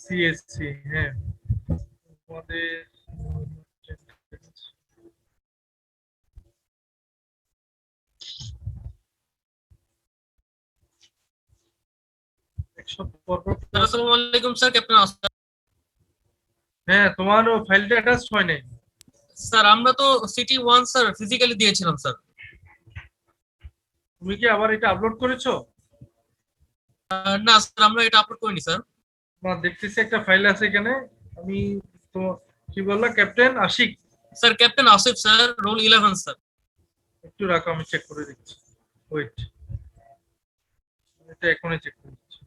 CSC, হ্যাঁ আমাদের এক সপ্তাহ পর পর আসসালামু আলাইকুম স্যার, ক্যাপ্টেন আসলাম। হ্যাঁ তোমার ফাইলটা অ্যাটাচ হয় নাই। স্যার আমরা তো সিটি ওয়ান স্যার ফিজিক্যালি দিয়েছিলাম স্যার। তুমি কি আবার এটা আপলোড করেছো? না স্যার, আমরা এটা আপলোড করিনি স্যার। না, দেখতেছি একটা ফাইল আছে এখানে। আমি তো কি বললা, captain Ashiq? Sir captain Asif sir, roll 11 sir. একটু রাখো, আমি চেক করে দিচ্ছি। ওয়েট, এটা এখনই চেক করে দিচ্ছি।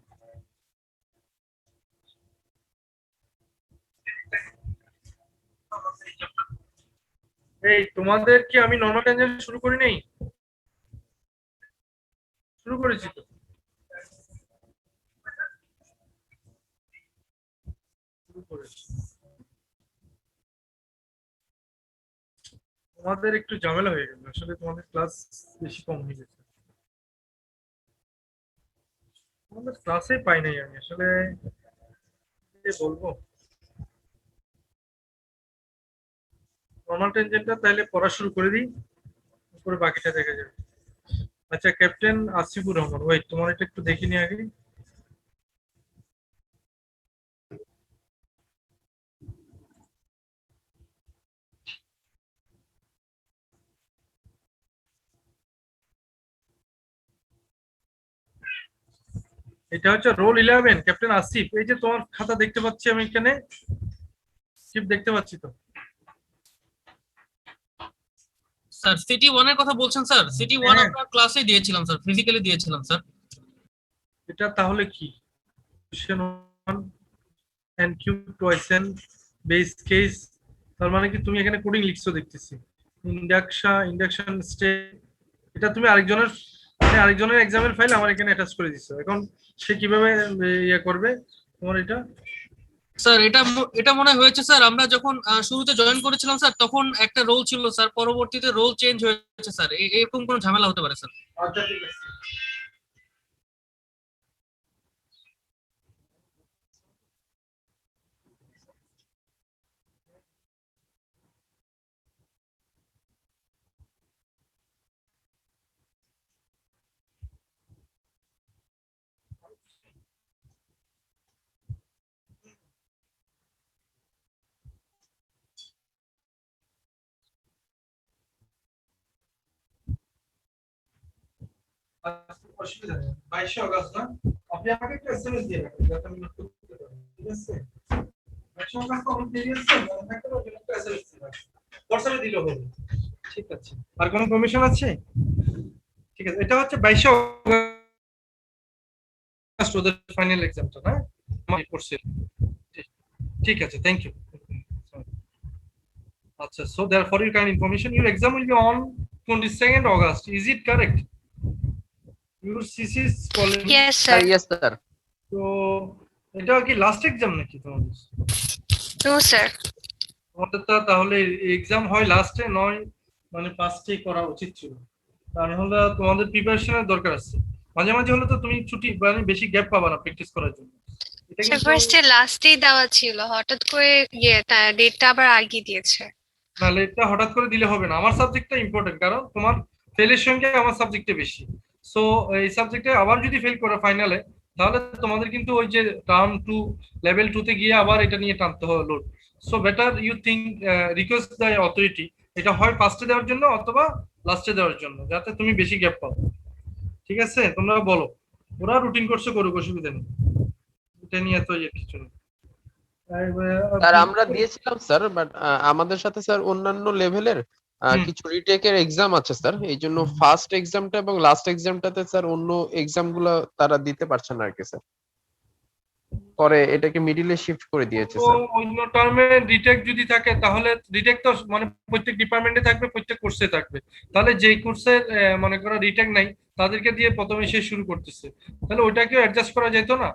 এই তোমাদের কি আমি নর্মাল ট্যানজেন্ট শুরু করি নাই? শুরু করেছি তো। শুরু করেছি। তোমাদের একটু ঝামেলা হয়ে গেল আসলে, তোমাদের ক্লাস বেশি কম হয়ে গেছে। তোমাদের ক্লাসে পাই নাই আমি আসলে, কি বলবো। নর্মাল ট্যানজেন্টটা তাহলে পড়া শুরু করে দিই, তারপরে বাকিটা দেখা যাবে। আচ্ছা, ক্যাপ্টেন আসিফুর রহমান, ওয়েট তোমার এটা একটু দেখিনি আগে। এটা হচ্ছে রোল 11, ক্যাপ্টেন আসিফ। এই যে তোমার খাতা দেখতে পাচ্ছি আমি এখানে, শিপ দেখতে পাচ্ছি তো। স্যার সিটি ওয়ান এর কথা বলছেন স্যার? সিটি ওয়ান হ্যাঁ, আমরা ক্লাসে দিয়েছিলাম স্যার, ফিজিক্যালি দিয়েছিলাম স্যার। এটা তাহলে কি? Question 1 and Q question base case, তার মানে কি তুমি এখানে কোডিং লিখছো দেখতেছি। ইন্ডাকশন স্টেপ, এটা তুমি আরেকজনের মানে আরেকজনের এক্সামের ফাইল আমার এখানে অ্যাটাচ করে দিছো। এখন সে কিভাবে ইয়ে করবে তোমার এটা? স্যার এটা মনে হয়েছে স্যার, আমরা যখন শুরুতে জয়েন করেছিলাম স্যার তখন একটা রোল ছিল স্যার, পরবর্তীতে রোল চেঞ্জ হয়েছে স্যার, এরকম কোনো ঝামেলা হতে পারে স্যার। আচ্ছা ঠিক আছে। অসুবিধা নেই, 22 আগস্ট না? আপনি আমাকে একটা এসএমএস দিয়ে রাখবেন যাতে আমি নোট করতে পারি, ঠিক আছে? 22 আগস্ট কখন দেরি আছে মনে থাকতে পারবে, একটা এসএমএস দিয়ে রাখবেন, হোয়াটসঅ্যাপে দিলেও হবে। ঠিক আছে, আর কোনো কমিশন আছে? ঠিক আছে, এটা হচ্ছে 22 আগস্ট ওদের ফাইনাল এক্সামটা, না? আমি পড়ছি। ঠিক আছে, থ্যাংক ইউ। আচ্ছা, so therefore your kind information, your exam will be on 22nd August, is it correct? Your CC is calling. Yes, sir. Yes, sir. তো এটা কি লাস্ট এক্সাম নাকি তোমাদের? No, sir. আমাদের তো তাহলে এক্সাম হয় লাস্টে নয়, মানে ফার্স্টেই করা উচিত ছিল। কারণ হলো তোমাদের প্রিপারেশনের দরকার আছে। মাঝে মাঝে হলে তো তুমি ছুটি মানে বেশি গ্যাপ পাবা না প্র্যাকটিস করার জন্য। এটা স্যার কিন্তু ফার্স্টে লাস্টেই দেওয়া ছিল, হঠাৎ করে ডেটটা আবার আগিয়ে দিয়েছে। না, লেটটা হঠাৎ করে দিলে হবে না। আমার সাবজেক্টটা ইম্পর্টেন্ট, কারণ তোমার ফেলের সংখ্যা আমার সাবজেক্টে বেশি। সো এই সাবজেক্টে আবার যদি ফেল করো ফাইনালে, তাহলে তোমাদের কিন্তু ওই যে টার্ম 2 লেভেল 2 তে গিয়ে আবার এটা নিয়ে টানতে হবে load. So better you think, request the authority, এটা হয় ফার্স্টে দেওয়ার জন্য অথবা লাস্টে দেওয়ার জন্য, যাতে তুমি বেশি গ্যাপ পাও। ঠিক আছে, তোমরা বলো, ওরা রুটিন কোর্সে করুক, অসুবিধা নেই, এটা নিয়ে তো কিছু নেই। স্যার আমরা দিয়েছিলাম স্যার, বাট আমাদের সাথে স্যার অন্যান্য লেভেলের কিছু রিটেকের এক্সাম আছে স্যার, এই জন্য ফার্স্ট এক্সামটা এবং লাস্ট এক্সামটাতে স্যার অন্য এক্সাম গুলো তারা দিতে পারছে না আর কি স্যার, পরে এটাকে মিডিলে শিফট করে দিয়েছে তো স্যার। অন্য টার্মে রিটেক যদি থাকে, তাহলে রিটেক তো মানে প্রত্যেক ডিপার্টমেন্টে থাকবে, প্রত্যেক কোর্সে থাকবে। তাহলে যেই কোর্সে মনে করো রিটেক নাই, তাদেরকে দিয়ে প্রথমে সে শুরু করতেছে, তাহলে ওইটাকেও অ্যাডজাস্ট করা যেত না?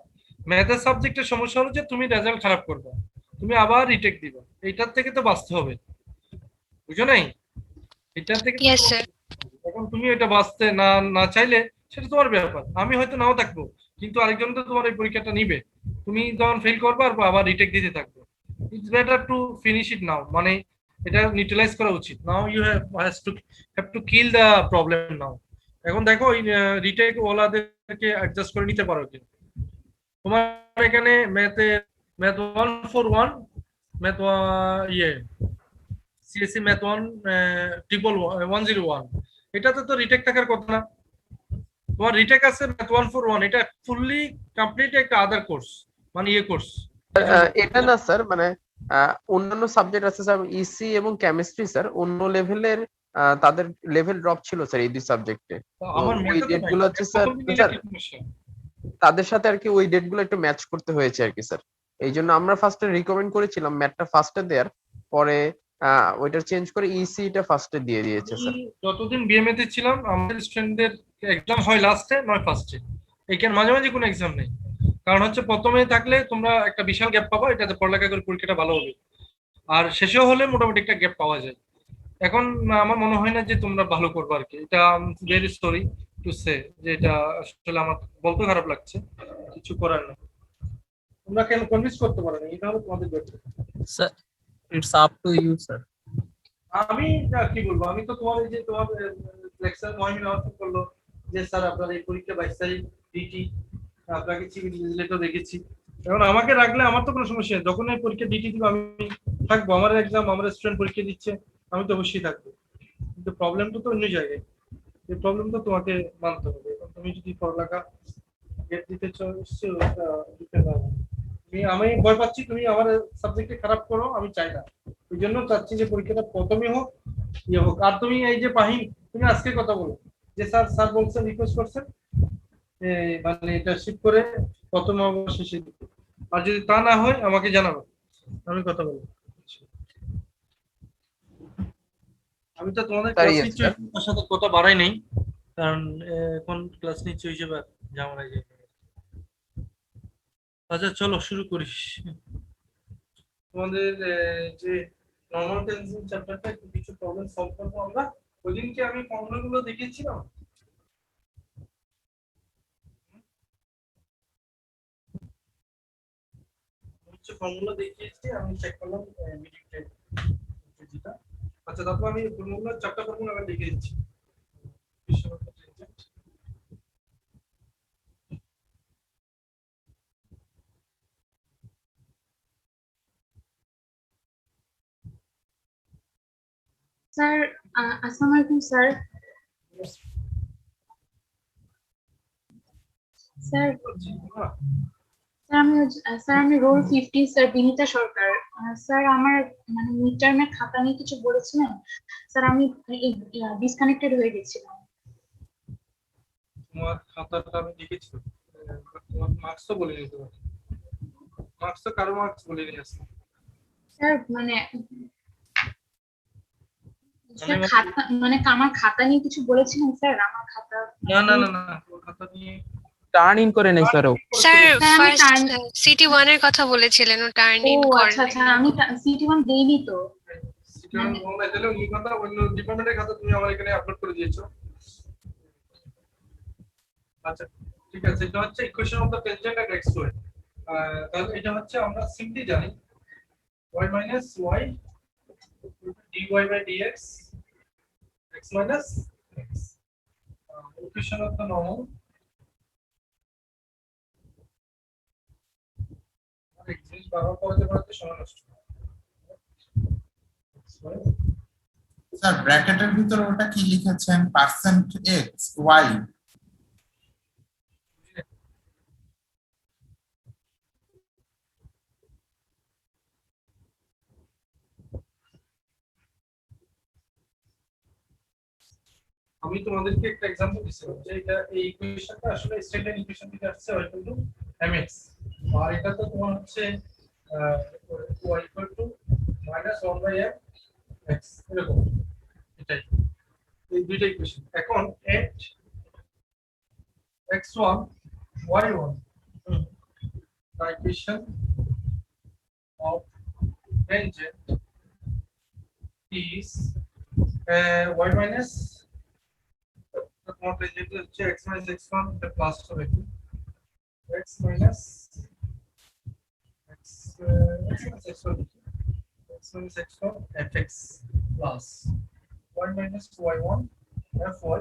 ম্যাথের সাবজেক্টের সমস্যা হলো যে তুমি রেজাল্ট খারাপ করবে, তুমি আবার রিটেক দিবা, এইটার থেকে তো বাঁচতে হবে, বুঝো নাই? এটার থেকে Yes, sir. এখন তুমি এটা বাঁচতে না না চাইলে সেটা তোমার ব্যাপার, আমি হয়তো নাও থাকবো, কিন্তু আরেকজন তো তোমার এই পরীক্ষাটা নিবে, তুমি যখন ফেল করবে আর আবার রিটেক দিতে থাকবে। It's better to finish it now, মানে এটা নিউট্রালাইজ করা উচিত। Now you have to kill the problem now. এখন দেখো ওই রিটেক ওয়ালাদেরকে অ্যাডজাস্ট করে নিতে পারো কি। তোমার এখানে ম্যাথ 141, ম্যাথ ইয়ে সিএসসি ম্যাথ 101, এটাতে তো রিটেক থাকার কথা না। তোমার রিটেক আছে ম্যাথ 141, এটা ফুললি কমপ্লিট একটা আদার কোর্স, মানে ইয়ে কোর্স। এটা না স্যার, মানে অন্যান্য সাবজেক্ট আছে স্যার, ইসি এবং কেমিস্ট্রি স্যার, অন্য লেভেলের তাদের লেভেল ড্রপ ছিল স্যার এই দুই সাবজেক্টে। আমার ওই ম্যাথে তো ডেট নাই, গুলো হচ্ছে স্যার, প্রথম দিকে স্যার কি সমস্যা? তাদের সাথে আর কি ওই ডেট গুলো একটু ম্যাচ করতে হয়েছে আর কি স্যার। এই জন্য আমরা ফার্স্টে রিকমেন্ড করেছিলাম ম্যাথটা ফার্স্টে দেওয়ার, পরে ওইটা চেঞ্জ করে ইসিটা ফার্স্টে দিয়ে দিয়েছে স্যার। আমি যতদিন বিএমএ তে ছিলাম আমাদের স্টুডেন্টদের এক্সাম হয় লাস্টে নয় ফার্স্টে, এখানে মাঝে মাঝে কোনো এক্সাম নেই। কারণ হচ্ছে প্রথমে থাকলে তোমরা একটা বিশাল গ্যাপ পাবা, এটাতে পড়ালেখা করে পরীক্ষাটা ভালো হবে, আর শেষেও হলে মোটামুটি একটা গ্যাপ পাওয়া যায়। এখন আমার মনে হয় না যে তোমরা ভালো করবে আর কি, এটা ভেরি সরি টু সে, যে এটা আসলে আমার বলতে খারাপ লাগছে, কিছু করার নেই। তোমরা কেন কনভিন্স করতে পারো না, এটা হলো তোমাদের ব্যাপার। Sir it's up to you sir. আমি কি বলবো, আমি তো তোমার এই যে তোমার লেকচার মহিমিন আহ্বান করলো যে স্যার আপনার এই পরীক্ষা 22 তারিখ ডিটি, আপনাকে চিভি লেটার দেখেছি। এখন আমাকে রাখলে আমার তো কোনো সমস্যা নেই, যখন এই পরীক্ষা ডিটি দিব আমি থাকবো, আমার এক্সাম আমার স্টুডেন্ট পরীক্ষা দিচ্ছে, আমি তো অবশ্যই থাকবো। কিন্তু প্রবলেমটা তো অন্য জায়গায়, এই প্রবলেম তো তোমাকে মানতে হবে। এখন তুমি যদি পড়ালেখা গেট দিতে চাও দিতে পারবো। আমি ভয় পাচ্ছি তুমি আমার সাবজেক্টে খারাপ করো, আমি চাই না। ওই জন্য চাচ্ছি যে পরীক্ষাটা প্রথমে হোক, ইয়ে হোক। আর তুমি এই যে পাহিন, তুমি আজকে কথা বলো যে স্যার স্যার বলছেন রিকোয়েস্ট করছেন মানে এটা শিফট করে প্রথম অবস্থা শেষে দিতে, আর যদি তা না হয় আমাকে জানাবো, আমি কথা বলবো। আমি তো তোমাদের স্যার, ক্লাস yes, নিচ্ছি, স্যার। তার সাথে কথা বাড়াই নেই, কারণ এখন ক্লাস নিচ্ছি হিসেবে ঝামেলা যায়। আচ্ছা চলো শুরু করিস। তোমাদের যে নরমাল টেন্সিং চ্যাপ্টারটা একটু কিছু প্রবলেম সলভ করবো আমরা। ওই দিনকে আমি ফর্মুলা গুলো দেখিয়েছিলাম, হচ্ছে ফর্মুলা দেখিয়েছি, আমি চেক করলাম মিডিটেড যেটা। আচ্ছা তারপর আমি ফর্মুলা চারটা ফর্মুলা আবার দেখিয়ে দিচ্ছি। স্যার আসসালামু আলাইকুম স্যার। স্যার স্যার আমি রোল 50 স্যার, বিনীতা সরকার। স্যার আমার মানে মিড টার্মের খাতা নিয়ে কিছু বলেছিলেন স্যার, আমি ডিসকানেক্টেড হয়ে গেছিলাম। তোমার খাতাটা আমি দেখেছি, তোমার মার্কস তো বলে নিতে পারি, মার্কস তো কারো মার্কস বলে নিয়ে আসছে স্যার মানে স্যার খাতা মানে আমার খাতা নিয়ে কিছু বলেছিলেন স্যার, আমার খাতা। না না না না, তোমার খাতা নিয়ে টার্ন ইন করে নেই স্যার। স্যার আমি ফার্স্ট সিটি 1 এর কথা বলেছিলেন, ও টার্ন ও ইন আচ্ছা করে। আচ্ছা, আমি সিটি 1 দেইনি তো। এই কথা অন্য ডিপার্টমেন্টের খাতা তুমি আমার এখানে আপলোড করে দিয়েছো। আচ্ছা ঠিক আছে, এটা হচ্ছে equation of the tangent at x2। তাহলে এটা হচ্ছে আমরা সিম্পলি জানি y minus y dy by dx x minus x, equation of the normal এক জিনিস ব্যবহার করতে পারতে সময় নষ্ট। স্যার ব্র্যাকেটের ভিতরে ওটা কি লিখেছেন? Percent X Y. আমি তোমাদেরকে একটা एग्जांपल দিছিলাম যে এটা এই ইকুয়েশনটা আসলে স্ট্রেট লাইন ইকুয়েশন থেকে আসছে y = mx, আর এটা তো তোমার হচ্ছে y = -1/m x এরকম, এটাই এই দুইটা ইকুয়েশন। এখন at x1 y1 the equation of tangent is y minus তোমার tangent হচ্ছে x minus x1 প্লাস হবে x minus x x1 minus x1 fx plus y minus y1 fy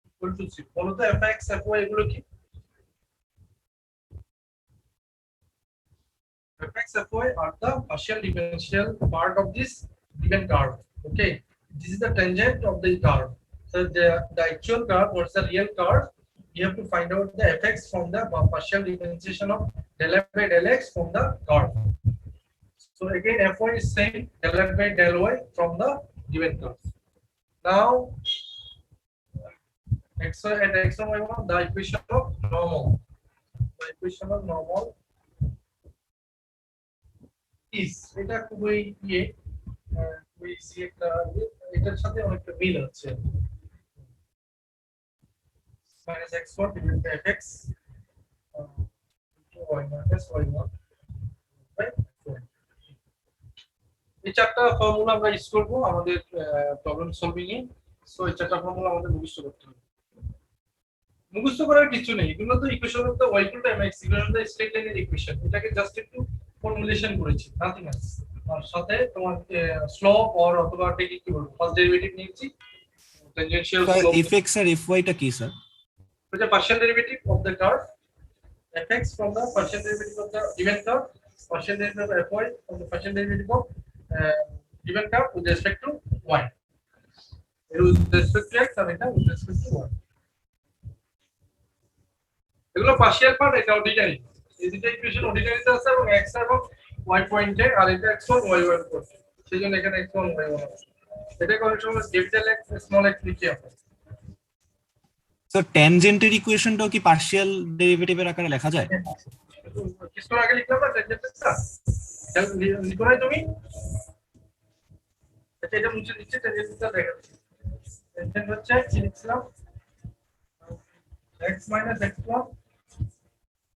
equal to 0 বলো তো fx fy এগুলো কি fx fy are the partial differential part of this given curve. Okay, this is the tangent of the curve. So the actual curve or the real curve, you have to find out the fx from the partial differentiation of del f by del x from the curve. So again fy is same del f by del y from the given curve. Now xy at x1 y1 the equation of normal. The equation of normal is এটা খুবই ইয়ে খুবই easy একটা এটার সাথে অনেকটা মিল আছে minus x1 divided by fx into y minus y1 by y. এই চারটা ফর্মুলা আমরা ইউজ করব আমাদের প্রবলেম সলভিং এ সো এই চারটা ফর্মুলা আমাদের মুখস্থ করতে হবে মুখস্থ করার কিছু নেই এগুলো তো equation of the y equal to mx equal to the straight line equation এটাকে জাস্ট একটু ফর্মুলেশন করেছি নাথিং এলস আর সাথে তোমার স্লোপ অর অথবা এটাকে কি বলবো ফার্স্ট ডেরিভেটিভ নিয়েছি টেনজেনশিয়াল স্লোপ fx আর fy টা কি sir which is partial derivative of the curve fx from the partial derivative of the given curve partial derivative of fy from the partial derivative of given curve with respect to y with respect to x and এটা with respect to y এগুলো partial part এটা ordinary এই দুটো equation অর্ডিনারিতে আছে এবং x এবং y পয়েন্টে আর এটা x1 y1 পয়েন্ট সেজন্য এখানে x1 y1 এটা কোন সময় ক্যাপিটাল x স্মল x লিখি আমরা স্যার ট্যানজেন্টের ইকুয়েশনটাও কি পার্শিয়াল ডেরিভেটিভের আকারে লেখা যায় কিছু আগে লিখলাম না ট্যানজেন্টটা লিখো না তুমি এটা মুছে দিচ্ছি ট্যানজেন্টটা দেখা যাচ্ছে ট্যানজেন্ট হচ্ছে কি লিখলাম x minus x1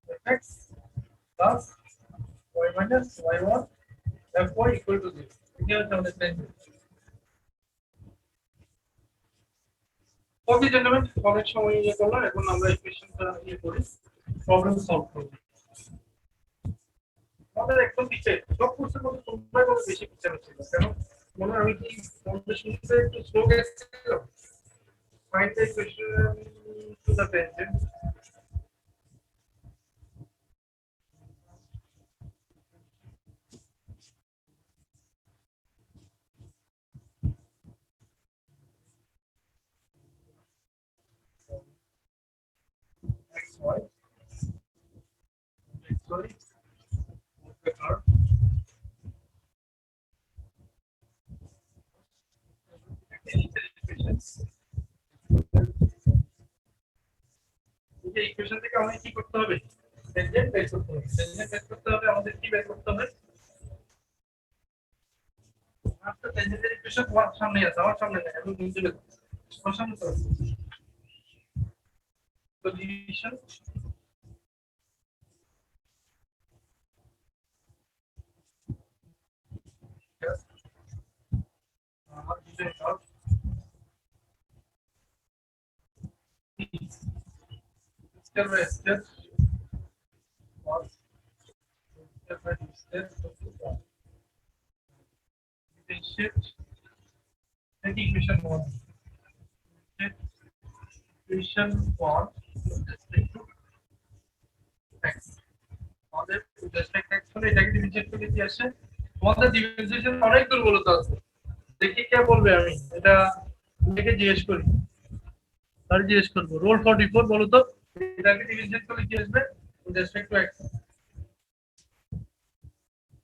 fx plus y minus y1 fy equal to 0 এটা হচ্ছে আমাদের ট্যানজেন্ট ওকে জেন্টলম্যান অনেক সময় ইয়ে করলাম এখন আমরা ইকুয়েশনটা ইয়ে করি প্রবলেম সলভ করব আমাদের একদম পিছে সব কোর্সের মধ্যে তোমরা কত বেশি পিছে ছিল কেন মনে হয় আমি কি কম্পিটিশনে একটু স্লো গেছিল find the equation to the tangent xy sorry the curve এই ইকুয়েশন থেকে আমাদের কি করতে হবে ট্যানজেন্ট বের করতে হবে ট্যানজেন্ট বের করতে হবে আমাদের কি বের করতে হবে আপনার ট্যানজেন্টের ইকুয়েশন সামনে আছে আমার সামনে নেই আমি বুঝতে পারছি আমার সামনে তো আছে solution yes detail of step by step or step by step shift take equation 1 equation 1 with respect to x আমাদের with respect to x হলে এটাকে ডিফারেন্সিয়েট করলে কি আসে আমাদের ডিফারেন্সিয়েশন অনেক দুর্বলতা আছে দেখি কে বলবে আমি এটা এটাকে জিজ্ঞেস করি তার জিজ্ঞেস করব রোল 44 বলো তো এটাকে ডিফারেন্সিয়েট করলে কি আসবে with respect to x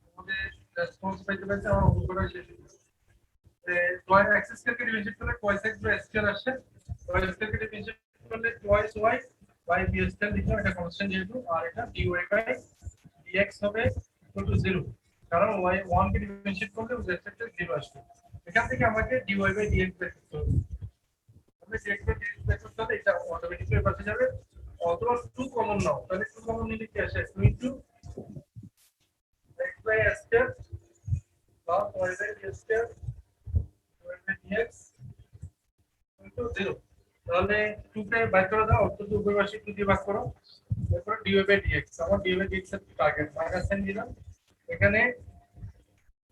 আমাদের রেসপন্স পাইতে পাইতে আমার অঙ্কটা শেষ হয়ে গেছে y x স্কয়ার কে ডিফারেন্সিয়েট করলে cos x বাই স্কয়ার আসে y স্কয়ার কে ডিফারেন্সিয়েট করলে twice y y b square লিখলাম এটা কনস্ট্যান্ট যেহেতু আর এটা dy বাই dx হবে ইকুয়াল টু 0 কারণ y 1 কে ডিফারেন্সিয়েট করলে with respect to 0 আসবে এখান থেকে আমাকে dy বাই dx বের করতে হবে আমরা dx বাই dx বের করতে হলে এটা অটোমেটিক্যালি পাশে যাবে অথবা 2 কমন নাও তাহলে 2 কমন নিলে কি আসে 2 x by s square plus y by d square y by dx into 0 তাহলে 2 কে বাই করে দাও, অর্থাৎ উভয় পাশে 2 দিয়ে ভাগ করো, তারপর dy বাই dx। আমার dy বাই dx এর টার্গেট মাইনাস সাইন দিলাম, এখানে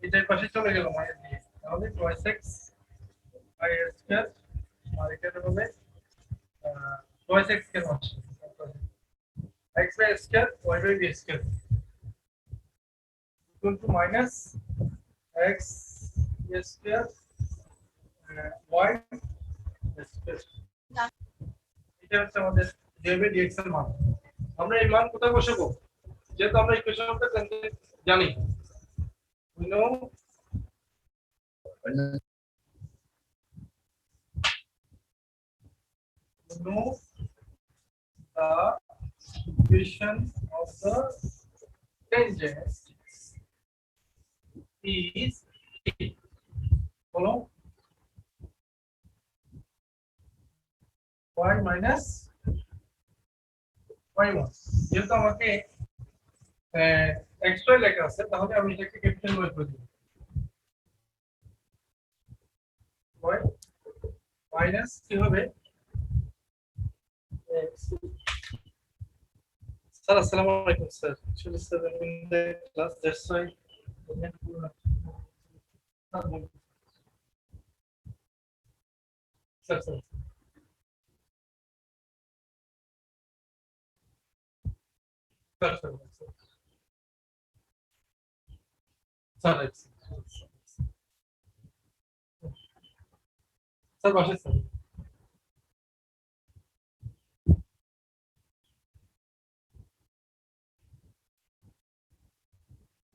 এটার পাশে চলে গেল মাইনাস dx, তাহলে 2x বাই a স্কয়ার আর এখানে হবে 2x কেন আসছে, x by square y by b square equal to minus x square y square. এটা হচ্ছে আমাদের dy বাই dx এর মান। আমরা এই মান কোথায় বসাবো, যেহেতু আমরা ইকুয়েশনটা জানি, we know the equation of the tangent is বলো y minus y1। যেহেতু আমাকে xy লেখা আছে, তাহলে আমি এটাকে ক্যাপিটাল y করে দেব, y মাইনাস কি হবে x। স্যার আসসালামু আলাইকুম sir, actually sir I'm in the class, that's why sir sir sir sir sir বসে স্যার।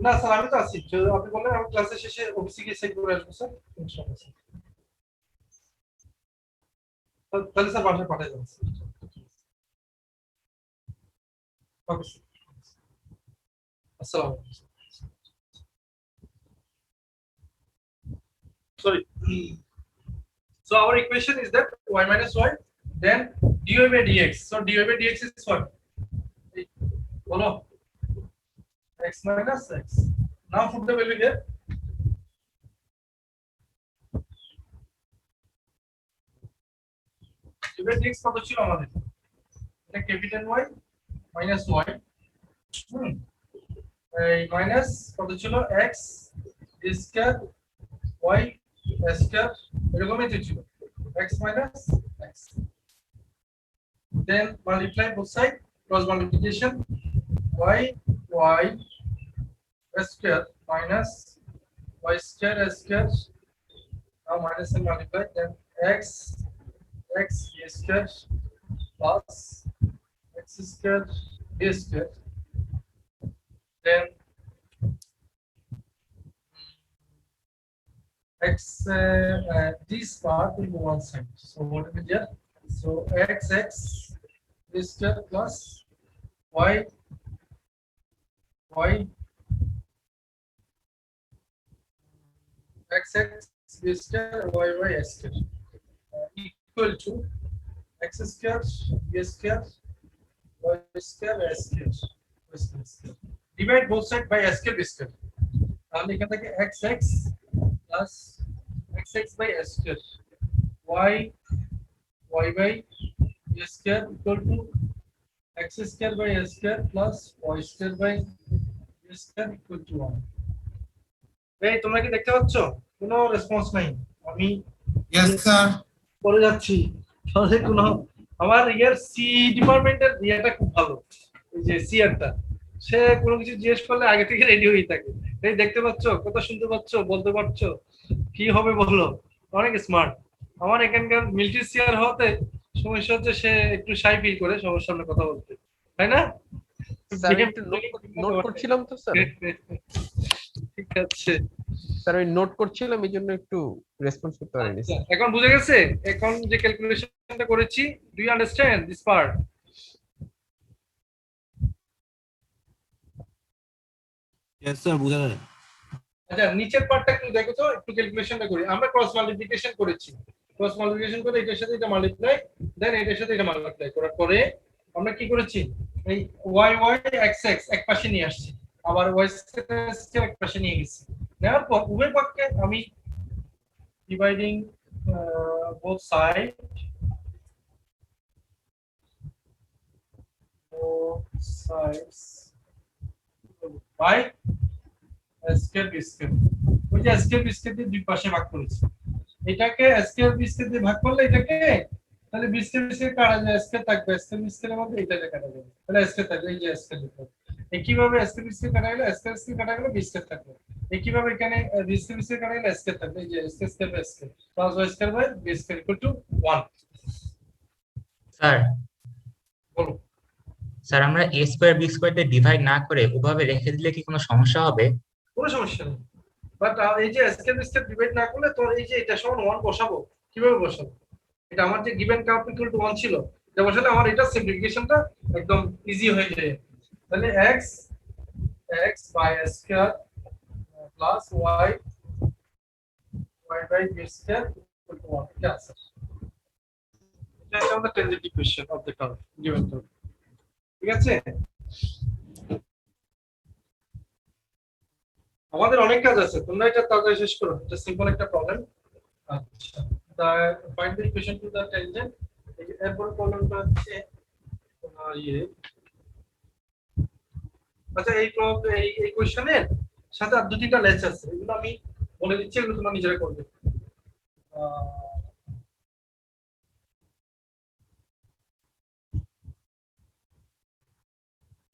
না স্যার আমি তো আছি, যদি আপনি বলেন আমি ক্লাসের শেষে অফিসে গিয়ে চেক করে আসবো স্যার, ইনশাআল্লাহ স্যার। তাহলে স্যার বাসায় পাঠিয়ে দেন স্যার। ওকে স্যার, আসসালামু আলাইকুম। Sorry. So our equation is that y minus y, then dy by dx. So dy by dx is what? Bolo x minus x. Now put the value here. dy by dx কত ছিল আমাদের? এটা capital y minus y, এই minus কত ছিল x square y square, এরকমই তো ছিল x minus x, then multiply both side, cross multiplication, y square minus y square square, now minus and multiply, then x square plus x square b square, then x this part will go one side, so what will be there, so x b square plus y x b square y square equal to x square b square y square square. Divide both sides by s square b square, তাহলে এখান থেকে x plus x by s square, y by b square equal to x square by s square plus y square by b square equal to 1. এই তোমরা কি দেখতে পাচ্ছ? কোনো response নাই, আমি ইয়েস স্যার পড়ে যাচ্ছি। তাহলে কোনো আমার ইয়ার সি ডিপার্টমেন্টের ইয়েটা খুব ভালো, এই যে সিআরটা, সে কোনো কিছু জিজ্ঞেস করলে আগে থেকে রেডি হয়ে থাকে। এই দেখতে পাচ্ছ, কথা শুনতে পাচ্ছ, বলতে পারছো, কি হবে বলো, অনেক স্মার্ট। আমার এখানকার মিলিটারি সিআর হতে সমস্যা হচ্ছে সে একটু শাই ফিল করে সবার সামনে কথা বলতে, তাই না? স্যার একটু নোট করছিলাম তো স্যার। ঠিক আছে স্যার ওই নোট করছিলাম, এই জন্য একটু রেসপন্স করতে পারিনি। এখন বুঝে গেছে এখন যে ক্যালকুলেশনটা করেছি, do you understand this part? Yes sir বুঝা যায়। আচ্ছা নিচের পার্টটা একটু দেখো তো, একটু ক্যালকুলেশনটা করি। আমরা ক্রস মাল্টিপ্লিকেশন করেছি, ক্রস মাল্টিপ্লিকেশন করে এটার সাথে এটা মাল্টিপ্লাই, দেন এটার সাথে এটা মাল্টিপ্লাই করার পরে আমরা কি করেছি, এই y x x এক পাশে নিয়ে আসছি, আবার y স্কয়ার এক পাশে নিয়ে গেছি। নেওয়ার পর উভয় পক্ষে আমি dividing both side sides by square B square. ওই যে স্কয়ার বি স্কয়ার দিয়ে দুই পাশে ভাগ করেছি, এটাকে স্কয়ার বি স্কয়ার দিয়ে ভাগ করলে এটাকে তাহলে বি স্কয়ার বি স্কয়ার কাটা যায়, স্কয়ার থাকবে, স্কয়ার বি স্কয়ারের মধ্যে এটাকে কাটা যাবে, তাহলে স্কয়ার থাকবে, এই যে স্কয়ার লিখলাম। একইভাবে স্কয়ার বি স্কয়ার কাটা গেলে স্কয়ার স্কয়ার কাটা গেলে বি স্কয়ার থাকবে, একইভাবে এখানে বি স্কয়ার বি স্কয়ার কাটা গেলে স্কয়ার থাকবে, এই যে square square by square plus Y square by B square equal to 1। Sir বলো। স্যার আমরা a স্কয়ার b স্কয়ার দিয়ে ডিভাইড না করে ওভাবে রেখে দিলে কি কোনো সমস্যা হবে? কোনো সমস্যা নেই, বাট এই যে স্কয়ার বি স্কয়ার ডিভাইড না করলে তোর এই যে এটা সমান 1 বসাবো, কিভাবে বসাবো? এটা আমার যে গিভেন কার্ভ ইকুয়াল টু 1 ছিল, এটা বসালে আমার এটা সিম্পলিফিকেশনটা একদম ইজি হয়ে যায়। তাহলে x by square plus y by b square equal to 1, এটা আছে। এটা হচ্ছে আমাদের tangent equation of the curve, given curve. ঠিক আছে, আমাদের অনেক কাজ আছে, তোমরা এটা তাড়াতাড়ি শেষ করো, এটা সিম্পল একটা প্রবলেম। আচ্ছা, find the equation to the tangent. এরপর প্রবলেমটা হচ্ছে আচ্ছা এই কোশ্চেনের সাথে আর দুটিটা লেস আছে, এগুলো আমি বলে দিচ্ছি, এগুলো তোমরা নিজেরা করবে।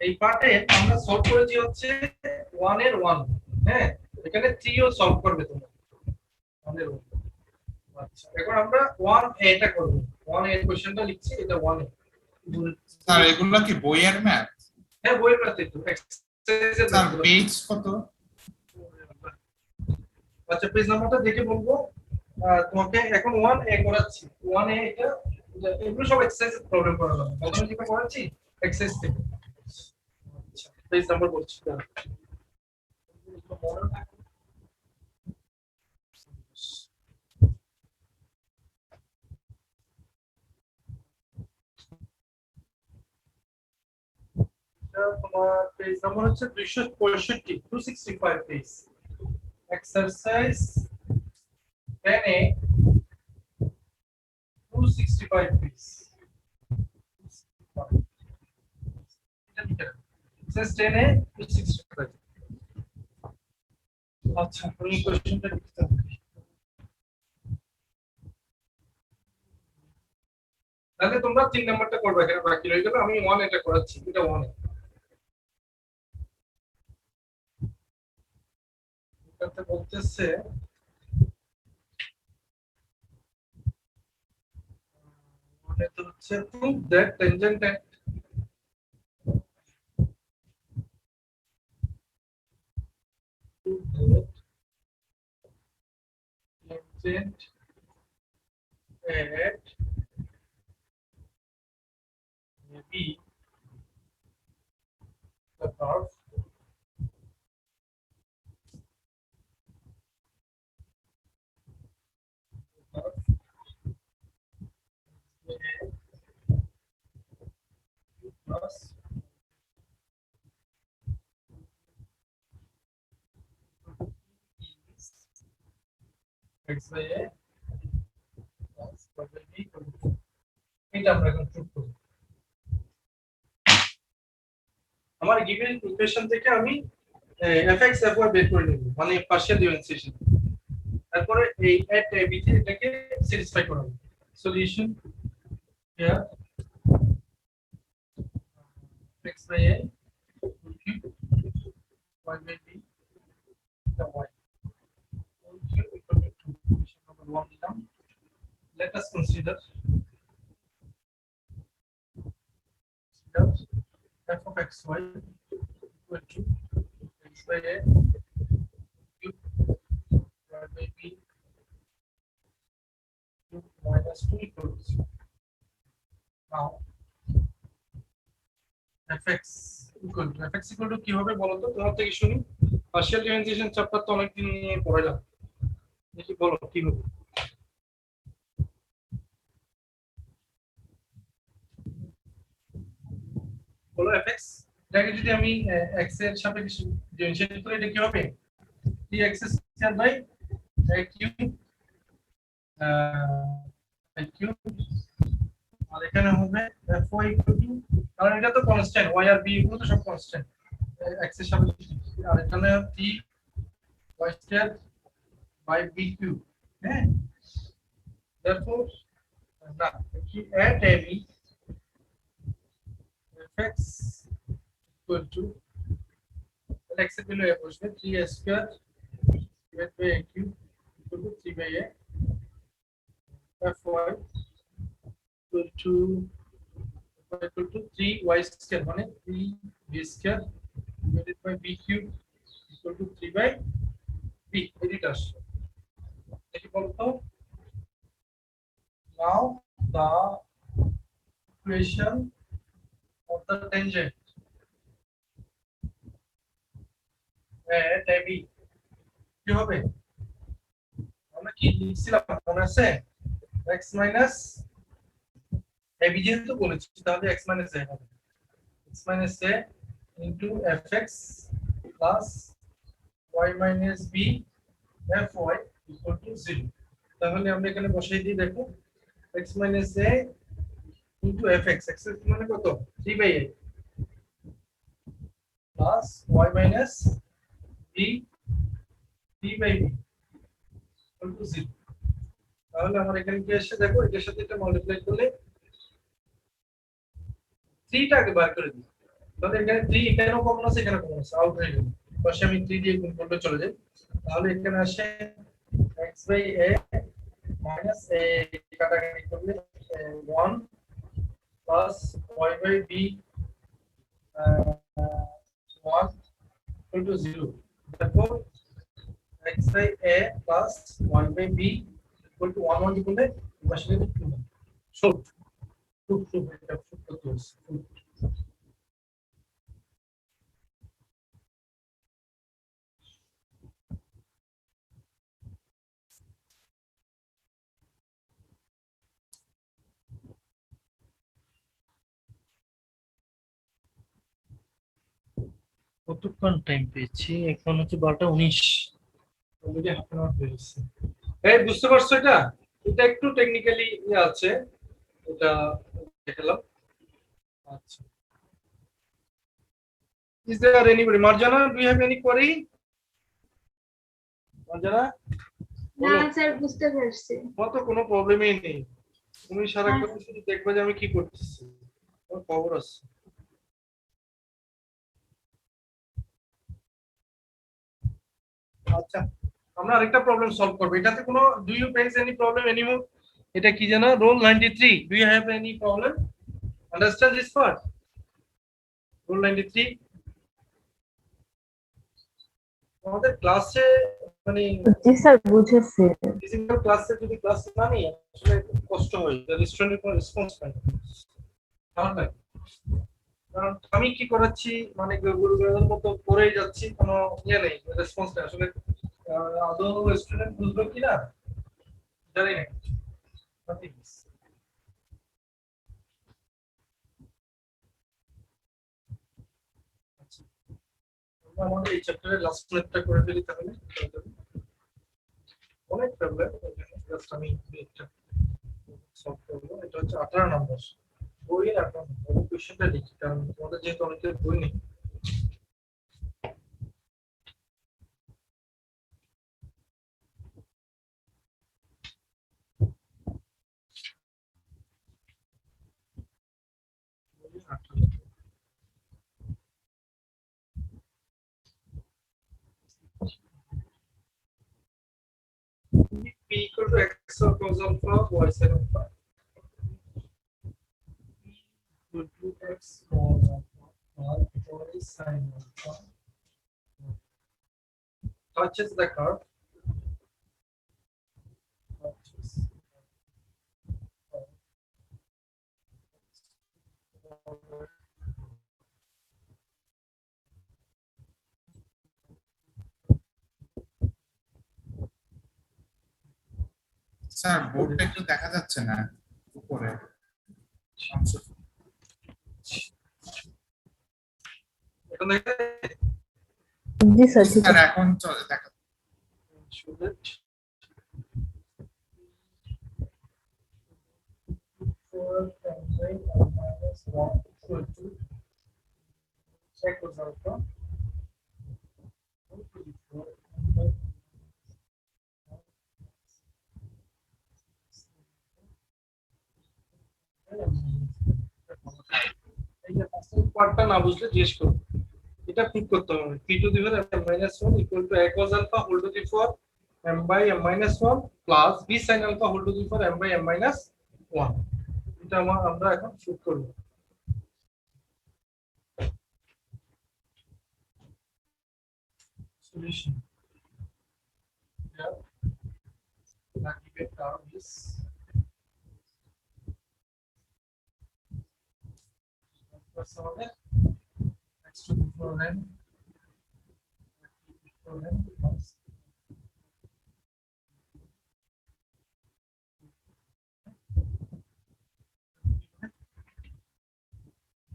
এই পার্টে আমরা সলভ করেছি হচ্ছে 1 এর 1, হ্যাঁ, এখানে 3 ও সলভ করবে তোমরা 1 এর 1। আচ্ছা, এখন আমরা 1 এটা করব, 1 এর কোশ্চেনটা লিখছি, এটা 1 এ। স্যার এগুলো কি বইয়ের ম্যাথ? হ্যাঁ, বইয়ের ম্যাথ একটু এক্সারসাইজের স্যার ম্যাথ। পেজ কত? আচ্ছা, পেজ নাম্বারটা দেখে বলবো তোমাকে। এখন 1 এ করাচ্ছি, 1 এ এটা এগুলো সব এক্সারসাইজ প্রবলেম করালাম, প্রথমে যেটা করাচ্ছি এক্সারসাইজ থেকে। আচ্ছা, পেজ নাম্বার বলছি দাঁড়া। তোমার পেজ নাম্বার হচ্ছে 265, 265 পেজ, এক্সারসাইজ 10 এ 265 পেজ। এটা লিখে রাখো, এক্সারসাইজ 10 এ 265। আচ্ছা, আমি কোশ্চেনটা লিখতে হবে, তাহলে তোমরা 3 নাম্বারটা করবে, এখানে বাকি রয়ে গেল। আমি 1 এটা করাচ্ছি, এটা 1 এ। এটাতে বলতেছে মানে তো হচ্ছে prove that tangent and tangent at maybe the curve plus x by a plus y by b equal to 2। এটা আমরা এখন প্রুভ করব। আমার গিভেন ইকুয়েশন থেকে আমি fx fy বের করে নেব, মানে পার্শিয়াল ডিফারেন্সিয়েশন। তারপরে এই at b তে এটাকে স্যাটিসফাই করাবো। Solution here x by a cube y by b the y whole cube equal to 2. Equation number 1 dilam. Let us consider f of xy equal to x by a cube y by b cube minus 2 equal to 0. Now fx equal to কি হবে বলো তো, তোমার থেকে শুনি। Partial differentiation chapter তো অনেকদিন নিয়ে পড়াইলাম, দেখি বলো কি হবে। বলো fx, এটাকে যদি আমি x এর সাপেক্ষে ডিফারেন্সিয়েট করি, এটা কি হবে? 3x square by a cube আর এখানে হবে fy equal to কারণ এটা তো কনস্ট্যান্ট, y আর b এগুলো তো সব কনস্ট্যান্ট x এর সাপেক্ষে, আর এখানে 3 y square by b cube. হ্যাঁ, therefore না কি at ab fx equal to x এর ভ্যালু বসবে 3 square divided by a cube equal to 3 by a fy equal to 3y square মানে 3b square divided by b cube equal to 3 by b এদিকে আসছে। দেখি বলতো, now the equation of the tangent at AB কি হবে? আমরা কি লিখছিলাম মনে আছে? x minus AB যেহেতু বলেছি তাহলে x minus a হবে, x minus a into fx plus y minus b fy equal to 0। তাহলে আমরা এখানে বসাই দিই, দেখো x minus a into fx, x এর মানে কত 3 by a plus y minus b 3 by b equal to 0। তাহলে আমরা এখানে কি আসছে দেখো, এটার সাথে এটা মাল্টিপ্লাই করলে 3 টাকে বার করে দিই, তাহলে এখানে 3 এখানেও কমন আছে এখানে কমন আছে, আউট হয়ে গেল। পাশে আমি 3 দিয়ে গুণ করলে চলে যাই, তাহলে এখানে আসে x by a minus a কাটাকাটি করলে 1 plus y by b 1 equal to 0। therefore x by a plus y by b equal to 1 1 করলে পাশে 2 শর্ট 2 এটা শর্ট করতে হচ্ছে। কতক্ষণ টাইম পেয়েছি? এখন হচ্ছে 12:19, অলরেডি হাফ অ্যান আওয়ার হয়ে গেছে। এই বুঝতে পারছো এটা? এটা একটু টেকনিক্যালি আছে, এটা দেখালাম। আচ্ছা, is there anybody? Marjana, do you have any query? Marjana, না স্যার বুঝতে পারছি। কত কোনো প্রবলেমই নেই, তুমি সারাক্ষণ শুধু দেখবে যে আমি কি করতেছি, তোমার খবর আছে। আচ্ছা, আমরা আরেকটা প্রবলেম সলভ করব, এটাতে কোনো do you face any problem anymore? এটা কি জানো, roll 93, do you have any problem? Understand this part? Roll 93 আমাদের ক্লাসে মানে জি স্যার বুঝেছি। ফিজিক্যাল ক্লাসে যদি ক্লাস না নিই আসলে খুব কষ্ট হয়, স্টুডেন্টের কোনো রেসপন্স পায় না, খারাপ লাগে। কারণ আমি কি করাচ্ছি মানে গুরুগুরুর মতো করেই যাচ্ছি, কোনো ইয়ে নেই, রেসপন্স নেই। আসলে আদৌ স্টুডেন্ট বুঝবে কিনা জানি না। আচ্ছা, আমরা আমাদের এই চ্যাপ্টারের লাস্ট লেকচারটা করে ফেলি তাহলে। অনেক প্রবলেম এখানে, জাস্ট আমি একটা সলভ করবো। এটা হচ্ছে 18 নম্বর বইয়ের 18 নম্বর কোশ্চেনটা লিখি, কারণ তোমাদের যেহেতু অনেকের বই নেই। P equal to x of cos alpha y sin alpha equal to x cos alpha y sin alpha touches the curve, touches sir বোর্ডটা একটু দেখা যাচ্ছে না উপরে অংশ। এখন দেখে জি স্যার ঠিক স্যার আছে। এখন চলে দেখা should it 4 minus 1 equal to check alpha root to the 4 এই যে ফার্স্ট পার্টটা না বুঝলে জিজ্ঞেস করো এটা প্রুফ করতে হবে p to the power m-1 equal to a cos alpha whole to the 4 m by m-1 plus b sin alpha whole to the 4 m by m-1 এটা আমরা এখন প্রুফ করব solution yeah that given term is plus order x to the 4n plus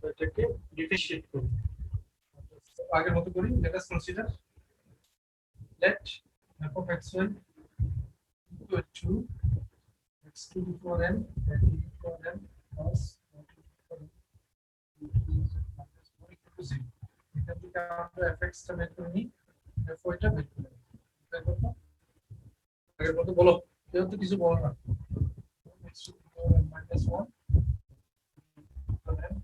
এটাকে differentiate করব আগের মতো করি let us consider let f of x1 equal to x to the 4n that is 4n plus 1 to the 4n equal to 0 এখান থেকে আমরা fx টা বের করে নিই fy টা বের করে নিই তাই কথা আগের মতো বলো কেউ তো কিছু বলো না x to the 4n minus 1 4n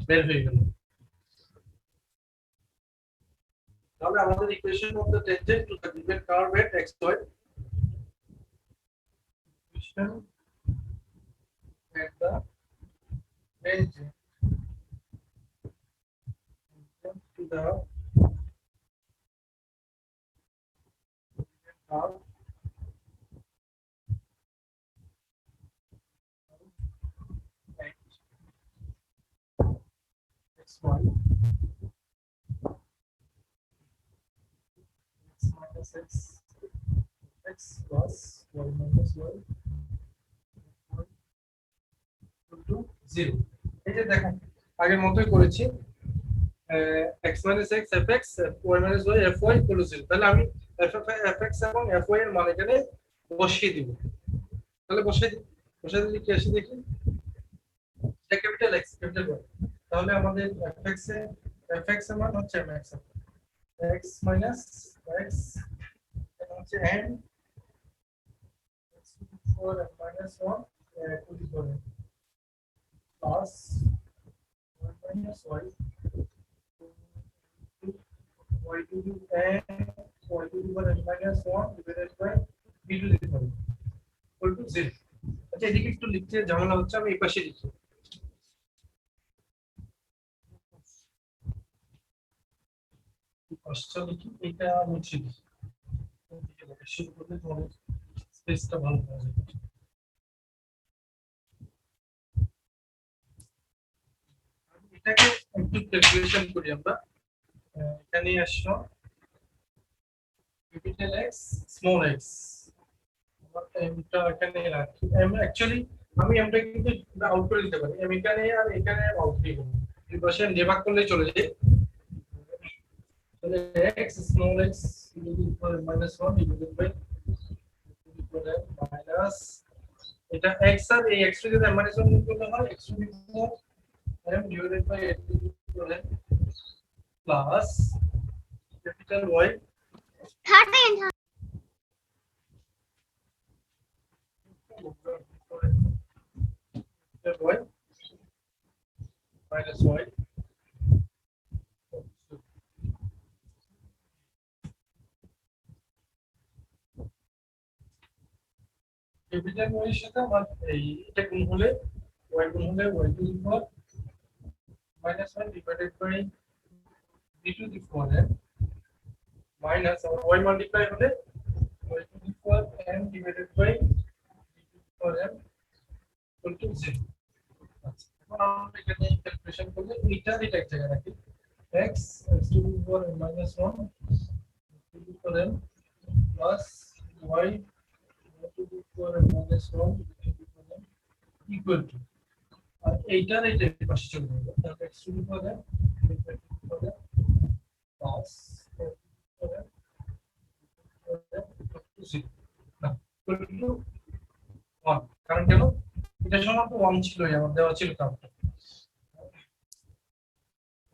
বের হয়ে গেল তাহলে আমাদের equation of the tangent to the given curve at xy equation at the tangent to the curve xy x minus x plus y minus y equal to 0 এই যে দেখো আগের মতই করেছি x minus x fx y minus y fy equal to 0 তাহলে আমি fx এবং fy এর মান এখানে বসিয়ে দিব তাহলে বসিয়ে দিলে কি আসে দেখি এটা ক্যাপিটাল x ক্যাপিটাল y তাহলে আমাদের fx এর মান হচ্ছে mx x minus x এটা হচ্ছে n x to the 4 and minus 1 to the 4 plus 1 minus y y to the n y to the 4 and minus 1 divided by b to the 4 equal to 0 আচ্ছা এদিকে একটু লিখতে ঝামেলা হচ্ছে আমি এই পাশে লিখি পাঁচটা লিখি এটা মুছে দিই শুরু করলে তোমাদের স্পেসটা ভালো পাওয়া যাবে এটাকে একটু ক্যালকুলেশন করি আমরা এখানে আসো ক্যাপিটাল x স্মল x এটা এখানে রাখি অ্যাকচুয়ালি আমি আমরা কিন্তু আউট করে দিতে পারি আমি এখানে আর এখানে আউট দিয়ে দেব এই পাশে ডিভাইড করলে চলে যায় তাহলে x small x to the power minus 1 divided by to the power minus এটা x আর এই x to the power minus 1 করলে হয় x to the power m divided by a to the power n plus capital Y 13 y minus y capital Y এর সাথে আমার এই এটা গুণ হলে y গুণ হলে y to the power minus 1 divided by b to the power n minus our y multiply হলে y to the power n divided by b to the power n equal to 0 আচ্ছা এখন আমরা এখানে calculation করলে এটা এক জায়গায় রাখি x to the power minus 1 to the power n plus y to the power minus 1 to the power n equal to আর এইটার পাশে চলে যাবে তাহলে x to the power n plus equal to 1 কারণ কেন এটা সমান তো 1 ছিল আমার দেওয়া ছিল count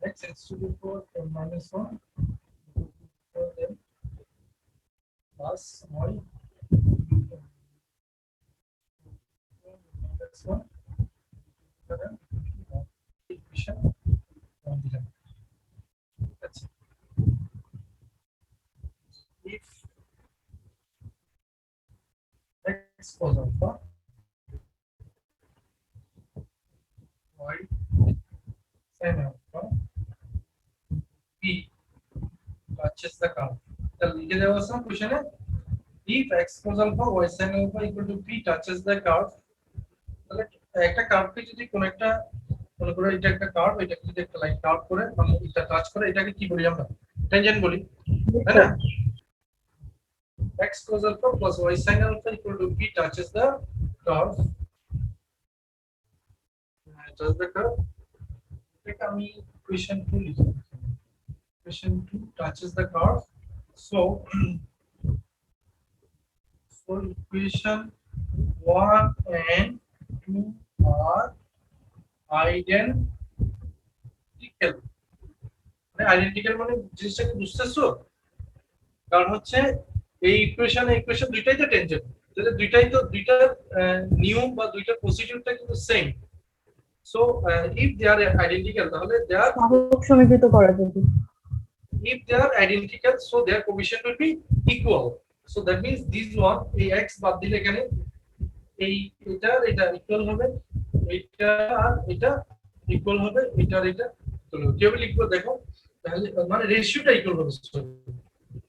x to the power n minus 1 plus y minus 1 equation 1 দিলাম আচ্ছা if x was alpha y sin alpha p touches the curve তাহলে লিখে দেওয়া আছে কোশ্চেনে if x cos alpha y sin alpha equal to p touches the curve তাহলে একটা কার্ভকে যদি কোন একটা মনে করো এটা একটা কার্ভ এটাকে যদি একটা লাইন কার্ভ করে মানে এটা টাচ করে এটাকে কি বলি আমরা ট্যানজেন্ট বলি তাই না x cos alpha plus y sin alpha equal to p touches the curve এটা আমি equation 2 লিখি equation 2 touches the curve so equation 1 and 2 are identical মানে আইডেন্টিক্যাল মানে জিনিসটা কি বুঝতেছো কারণ হচ্ছে এই ইকুয়েশন দুইটাই তো টেনজেন্ট তাহলে দুইটার নিয়ম বা দুইটার প্রসিডিউরটা কিন্তু same so if they are identical তাহলে দে আর বাহক সমীকৃত করা যাবে if they are identical so their coefficient will be equal so that means this one এই x বাদ দিলে এখানে এই এটা ইকুয়াল হবে এটা আর এটা ইকুয়াল হবে এটা আর এটা ইকুয়াল হবে কিভাবে লিখবো দেখো তাহলে মানে রেশিওটা ইকুয়াল হবে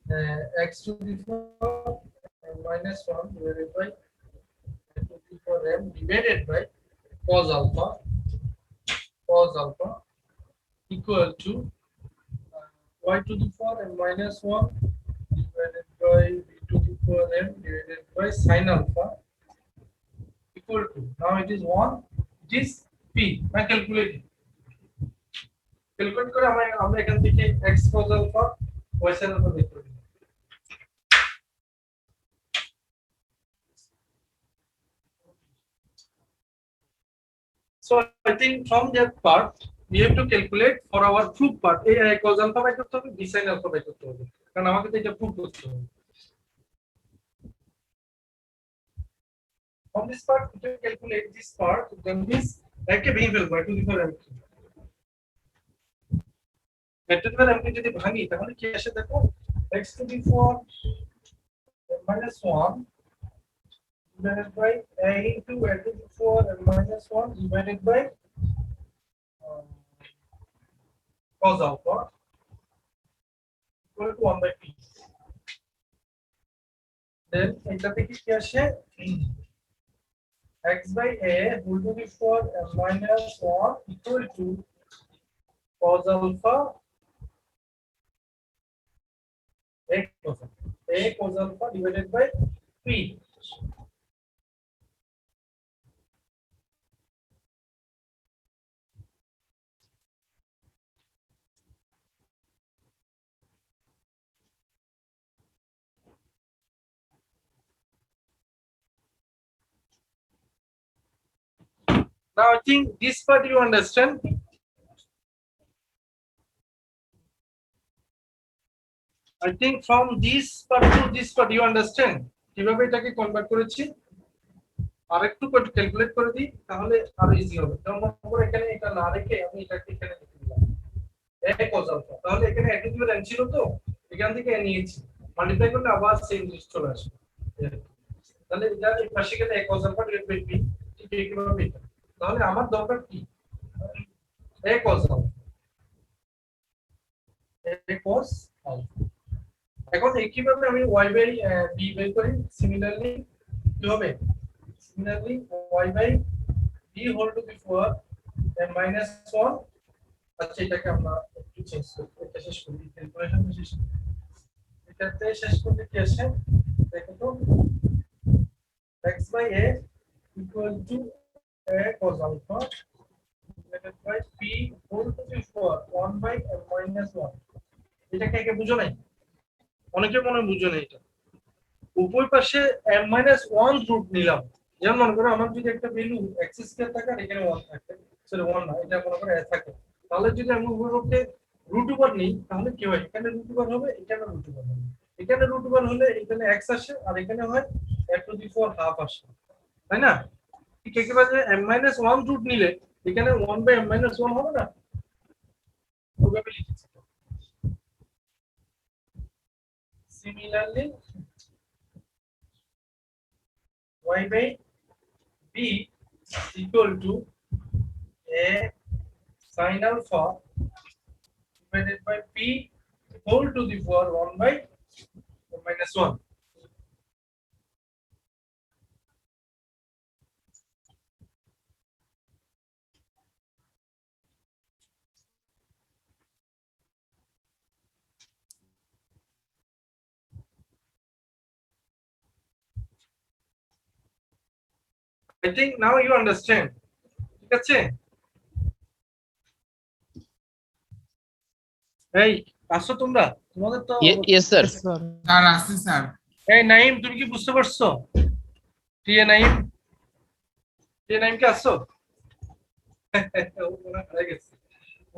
x to the power minus 1 divided by x to the power m divided by cos alpha equal to y to the power m minus 1 divided by b to the power m divided by sin alpha equal to now it is 1 it is p I calculate করে আমরা এখান থেকে x cos alpha y sin alpha বের করব so I think from that part we have to calculate for our proof part a cos alpha by করতে হবে b sin alpha by করতে হবে কারণ আমাকে তো এটা প্রুফ করতে হবে from this part we can calculate this part then this একে ভেঙে ফেলবো একটু দিতে হবে একটু দিতে আমি যদি ভাঙি তাহলে কি আসে দেখো x to the power minus 1 divided by a into a to the power minus 1 divided by cos alpha equal to 1 by p then এটা থেকে কি আসে x by a whole to the power minus 1 equal to cos alpha a cos alpha divided by p now I think this part you understand I think from this part to this part you understand কিভাবে এটাকে convert করেছি আরেকটু calculate করে দিই তাহলে আরো easy হবে যেমন আমরা এখানে এটা না রেখে আমি এটাকে এখানে লিখে দিলাম a cos alpha তাহলে এখানে a to the power n ছিল তো এখান থেকে n নিয়েছি মাল্টিপ্লাই করলে আবার সেম জিনিস চলে আসবে তাহলে এটা এই পাশে গেলে a cos alpha divided by p ঠিক এইভাবে এটা তাহলে আমার দরকার কি a cos alpha এখন একইভাবে আমি y বাই b বের করি সিমিলারলি কি হবে similarly y by b whole to the power minus 1 আচ্ছা এটাকে আমরা একটু চেঞ্জ করি এটা শেষ করি ক্যালকুলেশন শেষ এটাতে শেষ করতে কি আসে দেখো তো x by a equal to a cos alpha divided by p whole to the power 1 by minus 1 এটাকে বুঝো নাই অনেকে মনে বুঝো না এটা উভয় পাশে m-1 রুট নিলাম। যেমন মনে করো আমার যদি একটা ভ্যালু x² থাকে আর এখানে 1 থাকে, সরি 1 না, এটা মনে করো a থাকে, তাহলে যদি আমি উভয় পক্ষে রুট ওভার নিই তাহলে কি হয়, এখানে রুট ওভার হবে, এখানে রুট ওভার হবে। এখানে রুট ওভার হলে এখানে x আসে আর এখানে হয় f⁴ আসে, তাই না? ঠিক একেবারে m-1 রুট নিলে এখানে 1/m-1 হবে না, ওভাবে লিখেছি। Similarly, y by b equal to a sin alpha divided by p whole to the power 1/m-1. I think now you understand. ঠিক আছে? এই আসো তোমরা, তোমাদের তো ইয়েস স্যার। স্যার আসি স্যার। এই নাইম, তুমি কি বুঝতে পারছো? টিএ নাইম, টিএ নাইম কি আসছো? ও মনে হয় গেছে।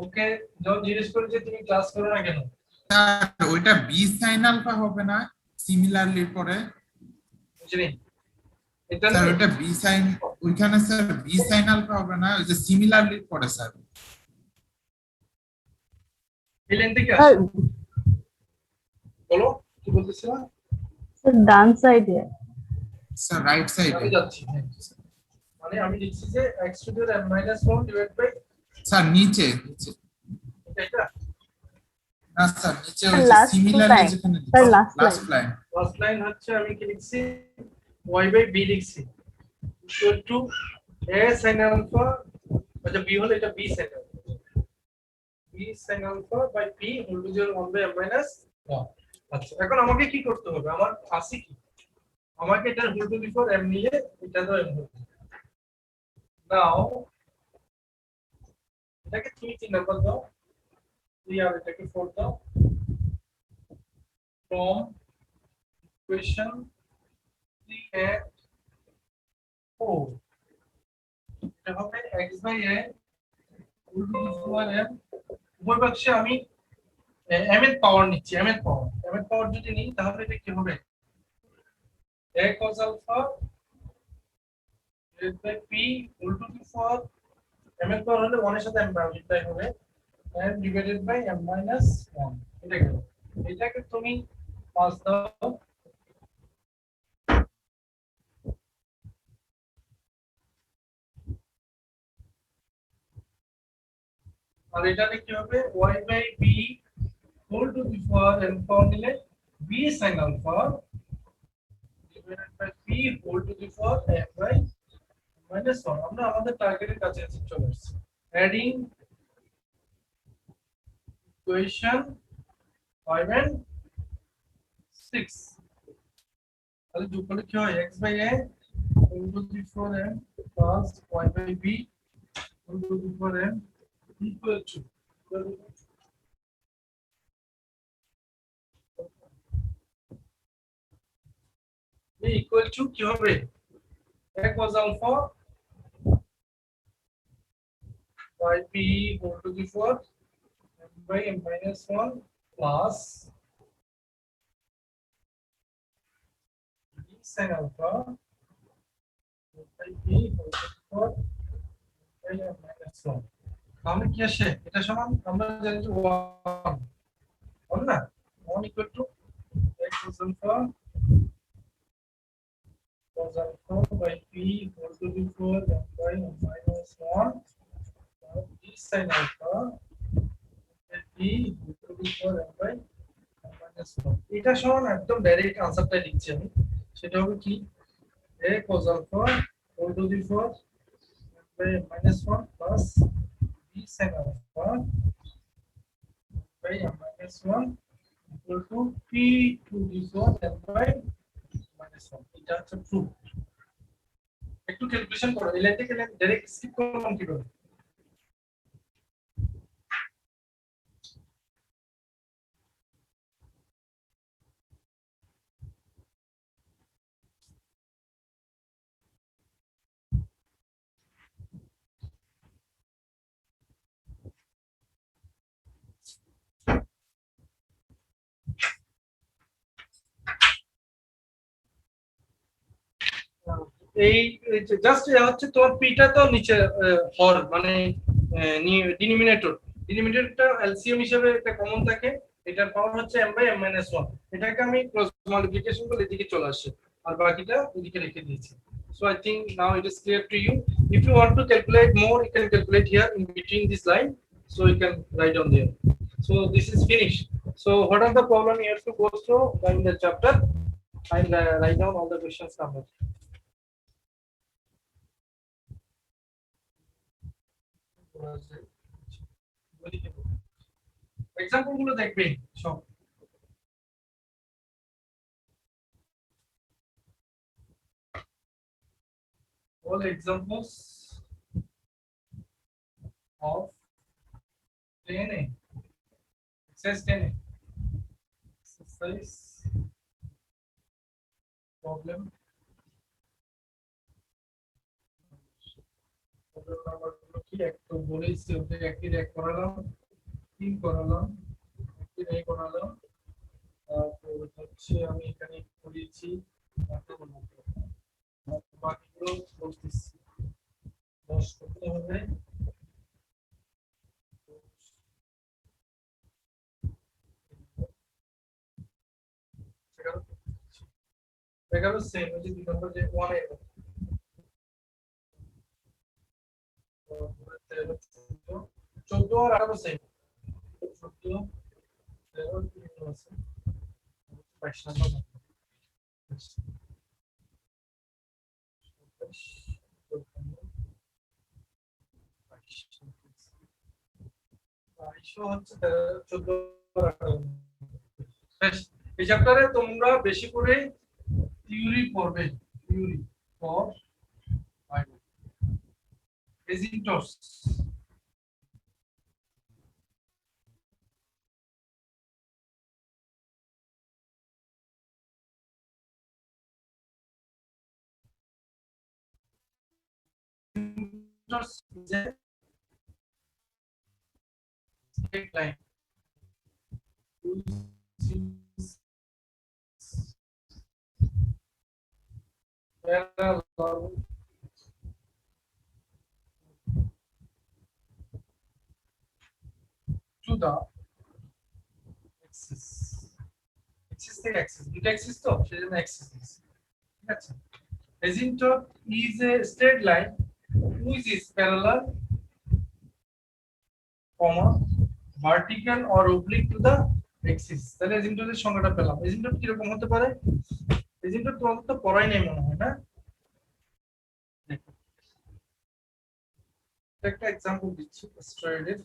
ওকে যখন জিজ্ঞেস করি যে তুমি ক্লাস করো না কেন, স্যার ওইটা বি সাইন আলফা হবে না সিমিলারলি পরে? বুঝলি? এটা স্যার নিয়ে ওইটা বি সাইন, ওইখানে স্যার বি সাইন আলফা হবে না, ওই যে সিমিলারলি পরে স্যার। এলেন থেকে স্যার আসো, বলো কি বলতেছিলা? স্যার ডান সাইডে। স্যার রাইট সাইডে। আমি যাচ্ছি, মানে আমি লিখছি যে x to the m-1 divided by sir নিচে নিচে। এটা না স্যার নিচে স্যার ওই যে last সিমিলারলি line, যেখানে sir last last line। Line. First line হচ্ছে আমি কি লিখছি, y by b লিখছি equal to a sin alpha, আচ্ছা b হলো এটা b sin alpha, b sin alpha by p whole to the 1/m-1। আচ্ছা এখন আমাকে কি করতে হবে, আমার আছে কি, আমাকে এটা whole to the 4 m নিয়ে এটা তো m হবে। নাও এটাকে 3 নাম্বার দাও, 3 আর এটাকে 4 দাও। from equation 3 and 4 এটা হবে x by a whole to the 4m। উভয় পক্ষে আমি m এর পাওয়ার নিচ্ছি, m এর পাওয়ার যদি নিই তাহলে এটা কি হবে, a cos alpha divided by p whole to the 4, m এর পাওয়ার হলে 1 এর সাথে m মাল্টিপ্লাই হবে, and divided by m-1। এটা গেল, এটাকে তুমি 5 দাও, আর এটাতে কি হবে, y by b whole to the 4 m পাওয়ার নিলে b sin alpha divided by p whole to the 4 m by -1। আমরা আমাদের টার্গেটের কাছে চলে আসছি। অ্যাডিং ইকুয়েশন 5 and 6, তাহলে যোগ করলে কি হয়, x by a whole to the 4m plus y by b whole to the 4m equal to equal to কি হবে, a cos alpha by p whole to the 4 m by m-1 plus b sin alpha by p whole to the 4 by m-1। তাহলে কি আসে, এটা সমান আমরা জানি যে 1 না, 1 equal to a cos alpha by p whole to the 4 m by m-1 b sin alpha by p whole to the 4 m by m-1। এটা সমান একদম ডাইরেক্ট আনসারটা লিখছি আমি, সেটা হবে কি, a cos alpha whole to the 4 m by m-1 plus b sin alpha by m-1 equal to p to the 4 m by -1। এটা হচ্ছে প্রুফ। একটু ক্যালকুলেশন করো, এই লাইনটাকে ডাইরেক্ট স্কিপ করলাম কিভাবে, এই জাস্ট হচ্ছে তোমার পিটা তো নিচে হর মানে ডিনোমিনেটরটা এলসিএম হিসেবে একটা কমন থাকে, এটার পাওয়ার হচ্ছে m/m-1, এটাকে আমি ক্রস মাল্টিপ্লিকেশন করলে এদিকে চলে আসে আর বাকিটা এদিকে রেখে দিয়েছি। So I think now it is clear to you. If you want to calculate more, you can calculate here in between this line, so you can write on there. So this is finished. So what are the problem you have to go through in the chapter? I'll write down all the questions number. Example গুলো দেখবেন সব। All examples of 10A. Exercise 10A. Exercise problem. Problem number কি একটু বলেছি ওদের একই এক করালাম, 3 করালাম, একই এই করালাম, তারপর হচ্ছে আমি এখানে করেছি বাকিগুলো বলতেছি 10 করতে হবে। এগারো সেম ওই যে 2 নম্বর যে 1 এর 14 আর 18 সেম 14 13 3 আছে 22 নম্বর হচ্ছে 14 এই চ্যাপ্টারে তোমরা বেশি করে থিওরি পড়বে, theory for agents. is a straight line parallel to the axis. Axis থেকে axis, দুটো axis তো সেজন্য axis দিয়েছি, ঠিক আছে। Asymptote is a straight line which is parallel, comma vertical or oblique to the axis. তাহলে asymptote সংজ্ঞাটা পেলাম। asymptote কি রকম হতে পারে? asymptote তোমাদের তো পড়াই নাই মনে হয় না? দেখো একটা एग्जांपल দিচ্ছি স্ট্রেটের।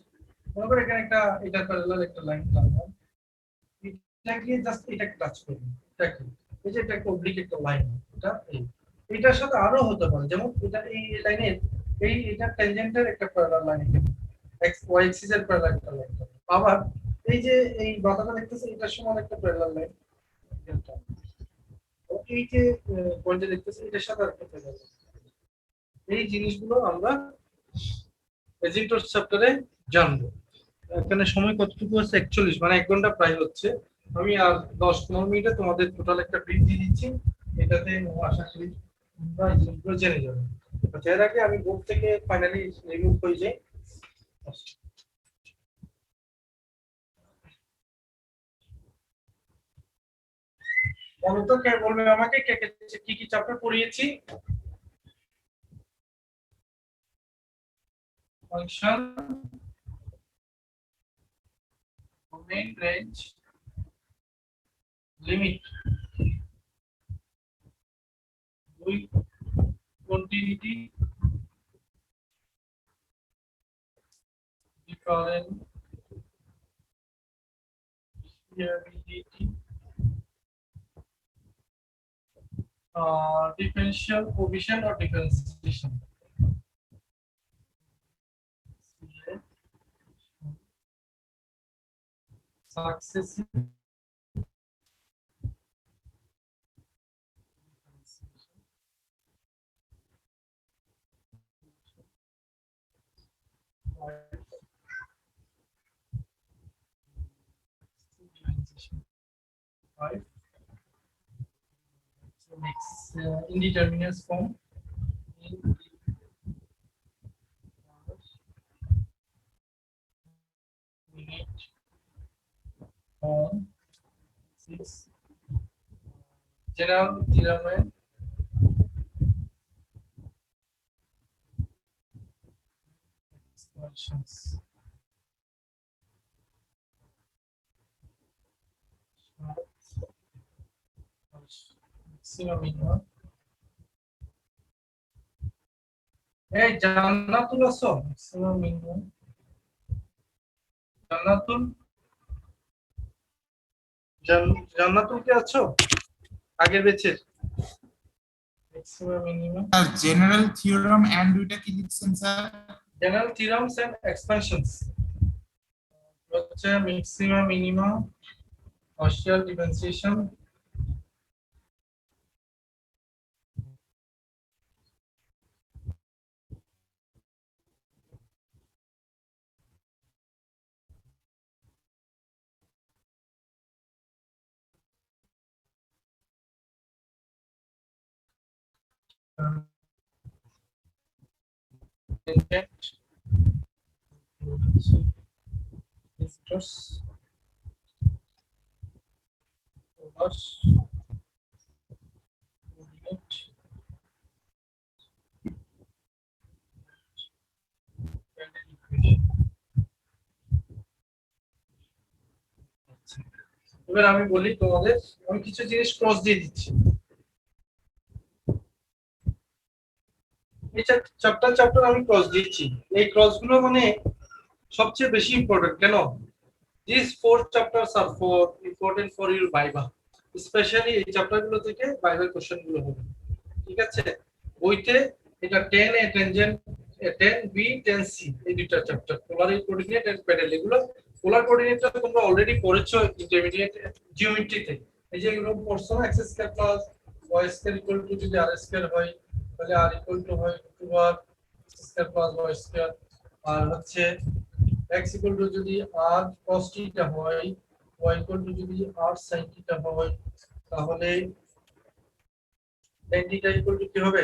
মনে করো এখানে একটা এটা প্যারালাল একটা লাইন টানলাম, এটা কি জাস্ট এটাকে টাচ করবে, এটা কি এই যে এটা একটা oblique একটা লাইন, এটা এটার সাথে আরো হতে পারে, যেমন এটা এই লাইনের এটা ট্যানজেন্টের একটা parallel line, X Y axis এর প্যারালাল একটা লাইন। আবার এই যে এই বাঁকাটা দেখতেছেন এটার সমান একটা প্যারালাল লাইন, এই যে পয়েন্টে দেখতেছেন এটার সাথে একটা প্যারালাল। এই জিনিসগুলো আমরা এজিন্টস চ্যাপ্টারে জানবো। এখানে সময় কতটুকু আছে? 41, মানে 1 ঘন্টা প্রায় হচ্ছে। আমি আর 10-15 মিনিটে তোমাদের টোটাল একটা ব্রিফ দিয়ে দিচ্ছি, এটাতে আশা করি তোমরা এই জিনিসগুলো জেনে যাবে। এর আগে আমি বোর্ড থেকে ফাইনালি রিমুভ হয়ে যাই। বলতো কে বলবে আমাকে কে কি কি চ্যাপ্টার পড়িয়েছি? Function, domain, range, limit, continuity, differentiability, differential coefficient or differentiation. Successive five. So next indeterminate form. on 6 general theorem expressions. Maximum minimum. Hey, Jannatul আছো? Maximum minimum. জান্নাতুল কে আছো? আগের ব্যাচের maximum minimum sir general theorem and দুইটা কি লিখছেন স্যার? General theorems and expansions হচ্ছে maximum minimum partial differentiation intent discuss plus coordinate and equation. এবার আমি বলি তোমাদের আমি কিছু জিনিস ক্রস দিয়ে দিচ্ছি এই চ্যাপ্টার আমি ক্রস দিচ্ছি এই ক্রস গুলো মানে সবচেয়ে বেশি ইম্পর্টেন্ট কেন these 4 chapters are important for your viva especially এই চ্যাপ্টার গুলো থেকে ভাইবার কোশ্চেন গুলো হবে ঠিক আছে বইতে এটা 10 এ টেনজেন্ট 10 বি 10 সি এই দুটো chapter polar coordinate and pedal এগুলো পোলার কোঅর্ডিনেটটা তোমরা অলরেডি পড়েছো ইন্টারমিডিয়েট জিওমেট্রিতে এই যে এগুলো পড়ছো না X square plus Y square equal to যদি আর স্কয়ার হয় তাহলে আর ইকুয়াল টু হয় 2r square plus Y square আর হচ্ছে x ইকুয়াল টু যদি r cos θ হয় y ইকুয়াল টু যদি r sin θ হয় তাহলে tan θ ইকুয়াল টু কি হবে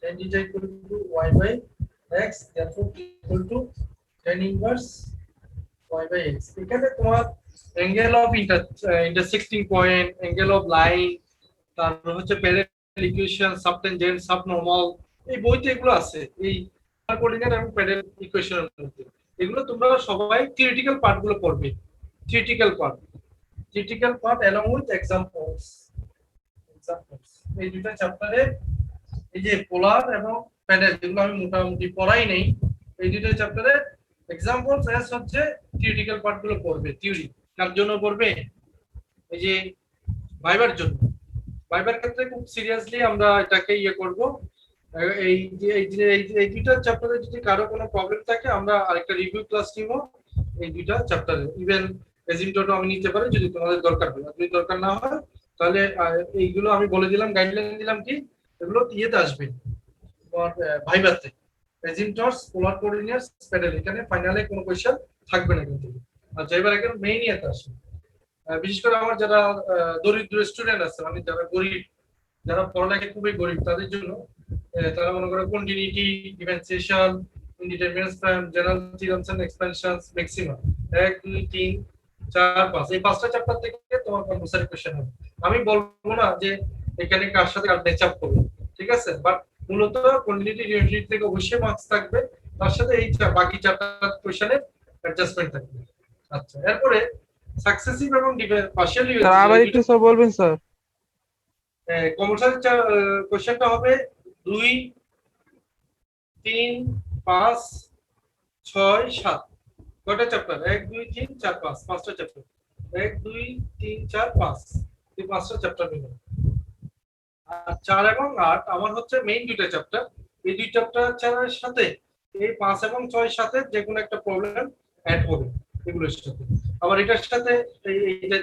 tan θ equal to y by x therefore equal to tan inverse y by x এখানে তোমার angle of intersecting point angle of line তারপর হচ্ছে প্যারালাল ইকুয়েশন সাবটেনজেন্ট সাবনরমাল এই বইতে এগুলো আছে এই কোঅর্ডিনেট এবং প্যারালাল ইকুয়েশনের মধ্যে এগুলো তোমরা সবাই থিওরিটিক্যাল পার্ট গুলো পড়বে theoretical part along with examples এই দুটো চ্যাপ্টারে এই যে পোলার এবং প্যাডেল যেগুলো আমি মোটামুটি পড়াই নেই এই দুটো চ্যাপ্টারে এক্সাম্পলস এস হচ্ছে থিওরিটিক্যাল পার্ট গুলো পড়বে থিওরি কার জন্য পড়বে এই যে ভাইবার জন্য ভাইবার ক্ষেত্রে খুব সিরিয়াসলি আমরা এটাকে করব এই দুইটা চ্যাপ্টারে যদি কারো কোনো প্রবলেম থাকে আমরা আরেকটা রিভিউ ক্লাস নিব এই দুইটা চ্যাপ্টারে ইভেন এজিমটোটা আমি নিতে পারি যদি তোমাদের দরকার হয় যদি দরকার না হয় তাহলে এইগুলো আমি বলে দিলাম গাইডলাইন দিলাম কি এগুলো ইয়েতে আসবে তোমার ভাইভাতে এজিমটস পোলার কোঅর্ডিনেটস প্যাডেল এখানে ফাইনালে কোনো কোশ্চেন থাকবে না কিন্তু আচ্ছা এবার এখন মেইন ইয়েতে আসে বিশেষ করে আমার যারা দরিদ্র স্টুডেন্ট আছে মানে যারা গরিব যারা পড়ালেখা খুবই গরিব তাদের জন্য তারা মনে করে continuity differentiation indeterminate time general theorems and expansions maximum 1 2 3 4 5 এই পাঁচটা চ্যাপ্টার থেকে তোমার কম্পালসরি কোশ্চেন হবে আমি বলবো না যে এখানে কার সাথে কার ম্যাচ আপ করবে ঠিক আছে বাট মূলত কন্টিনিউটি ডিফারেন্সিয়েশন থেকে অবশ্যই মার্কস থাকবে তার সাথে এই বাকি চারটা কোশ্চেনের অ্যাডজাস্টমেন্ট থাকবে আচ্ছা এরপরে সাকসেসিভ এবং পার্শিয়াল স্যার আবার একটু স্যার বলবেন স্যার কমার্শিয়াল কোশ্চেনটা হবে 2 3 5 6 7 কয়টা চ্যাপ্টার 1 2 3 4 5 পাঁচটা চ্যাপ্টার 1 2 3 4 5 এই পাঁচটা চ্যাপ্টার নিব আর 4 এবং 8 আমার হচ্ছে মেইন দুইটা চ্যাপ্টার এই দুই চ্যাপ্টারের সাথে এই 5 এবং 6 এর সাথে যে কোনো একটা প্রবলেম অ্যাড হবে এগুলোর সাথে আবার এটার সাথে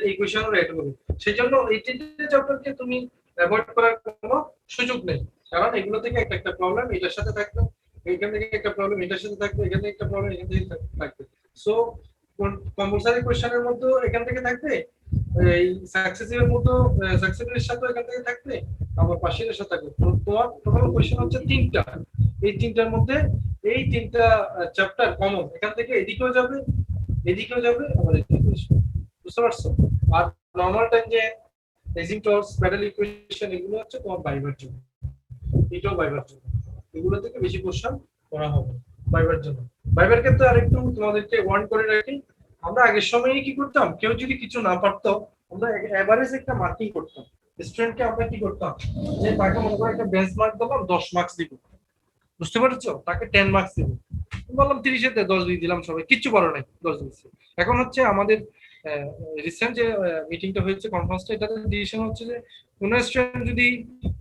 এই কোশ্চেনও অ্যাড হবে সেজন্য এই তিনটে চ্যাপ্টারকে তুমি অ্যাভয়েড করার কোনো সুযোগ নেই কারণ এগুলো থেকে একটা প্রবলেম এটার সাথে থাকবে এখান থেকে একটা প্রবলেম এটার সাথে থাকবে এখান থেকে একটা প্রবলেম এখান থেকে থাকবে সো কম্পালসরি কোশ্চেনের মধ্যে এখান থেকে থাকবে এই সাকসেসিভ এর মতো সাকসেসিভ এর সাথে এখান থেকে থাকবে, আবার পার্সিয়াল এর সাথে থাকবে। তো তোমার টোটাল কোশ্চেন হচ্ছে তিনটা, এই তিনটার মধ্যে এই তিনটা চ্যাপ্টার কমন, এখান থেকে এদিকেও যাবে এদিকেও যাবে আবার এদিকেও আসবে, বুঝতে পারছো? আর নরমাল ট্যানজেন্ট, এসিম্পটস, প্যারালাল ইকুয়েশন এগুলো হচ্ছে তোমার ভাইবার জন্য, এটাও ভাইবার জন্য, এগুলো থেকে বেশি কোশ্চেন করা হবে ভাইবার জন্য। ভাইবার ক্ষেত্রে আরেকটু তোমাদেরকে ওয়ার্ন করে রাখি, আমরা আগের সময়ে কি করতাম, কেউ যদি কিছু না পারতো আমরা এভারেজ একটা মার্কিং করতাম স্টুডেন্টকে। আমরা কি করতাম, যে তাকে মনে করো একটা বেঞ্চ মার্ক দিলাম, 10 মার্কস দিব, বুঝতে পারছো? তাকে 10 মার্কস দিব, বললাম 30-এ 10 দিয়ে দিলাম, সবাই কিচ্ছু পারো নাই, 10 দিচ্ছি। এখন হচ্ছে আমাদের রিসেন্ট যে মিটিংটা হয়েছে কনফারেন্সটা, এটাতে ডিসিশন হচ্ছে যে কোন স্টুডেন্ট যদি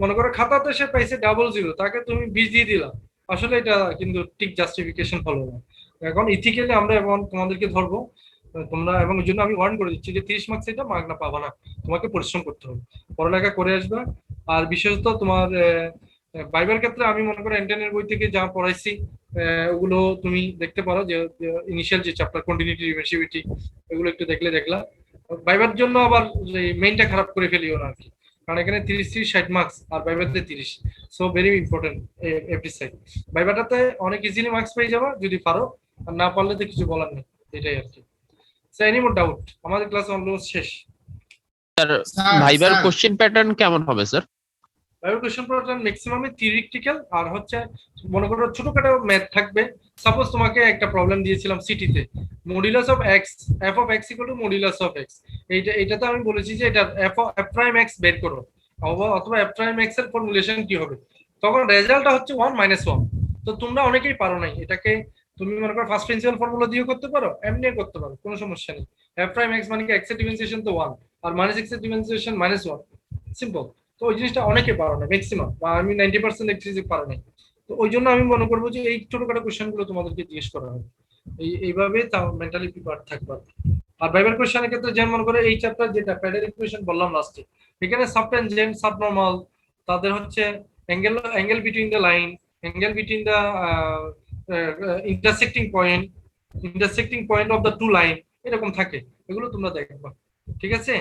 মনে করো খাতাতে সে পাইছে 00, তাকে তুমি 20 দিয়ে দিলা, আসলে এটা কিন্তু ঠিক জাস্টিফিকেশন হলো না। এখন ইথিক্যালি আমরা এখন তোমাদেরকে ধরবো, তোমরা, এবং ওই জন্য আমি ওয়ার্ন করে দিচ্ছি যে 30 মার্কস এটা মার্ক না পাবা না, তোমাকে পরিশ্রম করতে হবে, পড়ালেখা করে আসবা। আর বিশেষত তোমার ভাইবার ক্ষেত্রে আমি মনে করো এন্টেনের বই থেকে যা পড়াইছি ওগুলো তুমি দেখতে পারো, যে ইনিশিয়াল যে চ্যাপ্টার কন্টিনিউটি রিভার্সিবিলিটি এগুলো একটু দেখলা। ভাইবার জন্য আবার মেইনটা খারাপ করে ফেলিও না আর কি, কারণ এখানে 30-60 মার্কস আর ভাইবাতে 30, so very important every side. ভাইবাটাতে অনেক ইজিলি মার্কস পেয়ে যাবা যদি পারো, আর না পারলে তো কিছু বলার নেই, এটাই আর কি। সো এনি মোর ডাউট, আমাদের ক্লাস অলমোস্ট শেষ। স্যার ভাইবার কোশ্চেন প্যাটার্ন কেমন হবে স্যার? ভাইবার কোশ্চেন প্যাটার্ন ম্যাক্সিমামই থিওরিটিক্যাল, আর হচ্ছে মনে করো ছোটখাটো ম্যাথ থাকবে। সাপোজ তোমাকে একটা প্রবলেম দিয়েছিলাম সিটিতে, modulus of x, F of x equal to modulus of x, এটাতে আমি বলেছি যে এটা এফ প্রাইম এক্স বের করো, অথবা এফ প্রাইম এক্স এর ফর্মুলেশন কি হবে, তখন রেজাল্টটা হচ্ছে 1 - 1। তো তোমরা অনেকেই পারো নাই এটাকে, তুমি মনে করো ফার্স্ট প্রিন্সিপাল ফর্মুলা দিয়েও করতে পারো, এমনিও করতে পারো, কোনো সমস্যা নেই। এফ প্রাইম এক্স মানে কি এক্স এর ডিফারেন্সিয়েশন তো 1, আর মাইনাস এক্স এর ডিফারেন্সিয়েশন -1, সিম্পল। তো ওই জিনিসটা অনেকে পারো না, ম্যাক্সিমাম, বা আমি 90% দেখছি যে পারো নাই। তো ওই জন্য আমি মনে করবো যে এই ছোটখাটো কোশ্চেন গুলো তোমাদেরকে জিজ্ঞেস করা হবে, এইভাবে মেন্টালি প্রিপেয়ার থাকবা। আর ভাইবার কোশ্চেনের ক্ষেত্রে যেমন মনে করো এই চ্যাপ্টার যেটা প্যাডের ইকুয়েশন বললাম লাস্টে, এখানে সাবটেনজেন্ট, সাবনরমাল, তাদের হচ্ছে angle between the line, angle between the intersecting point of the two line, এরকম থাকে, এগুলো তোমরা দেখবা, ঠিক আছে?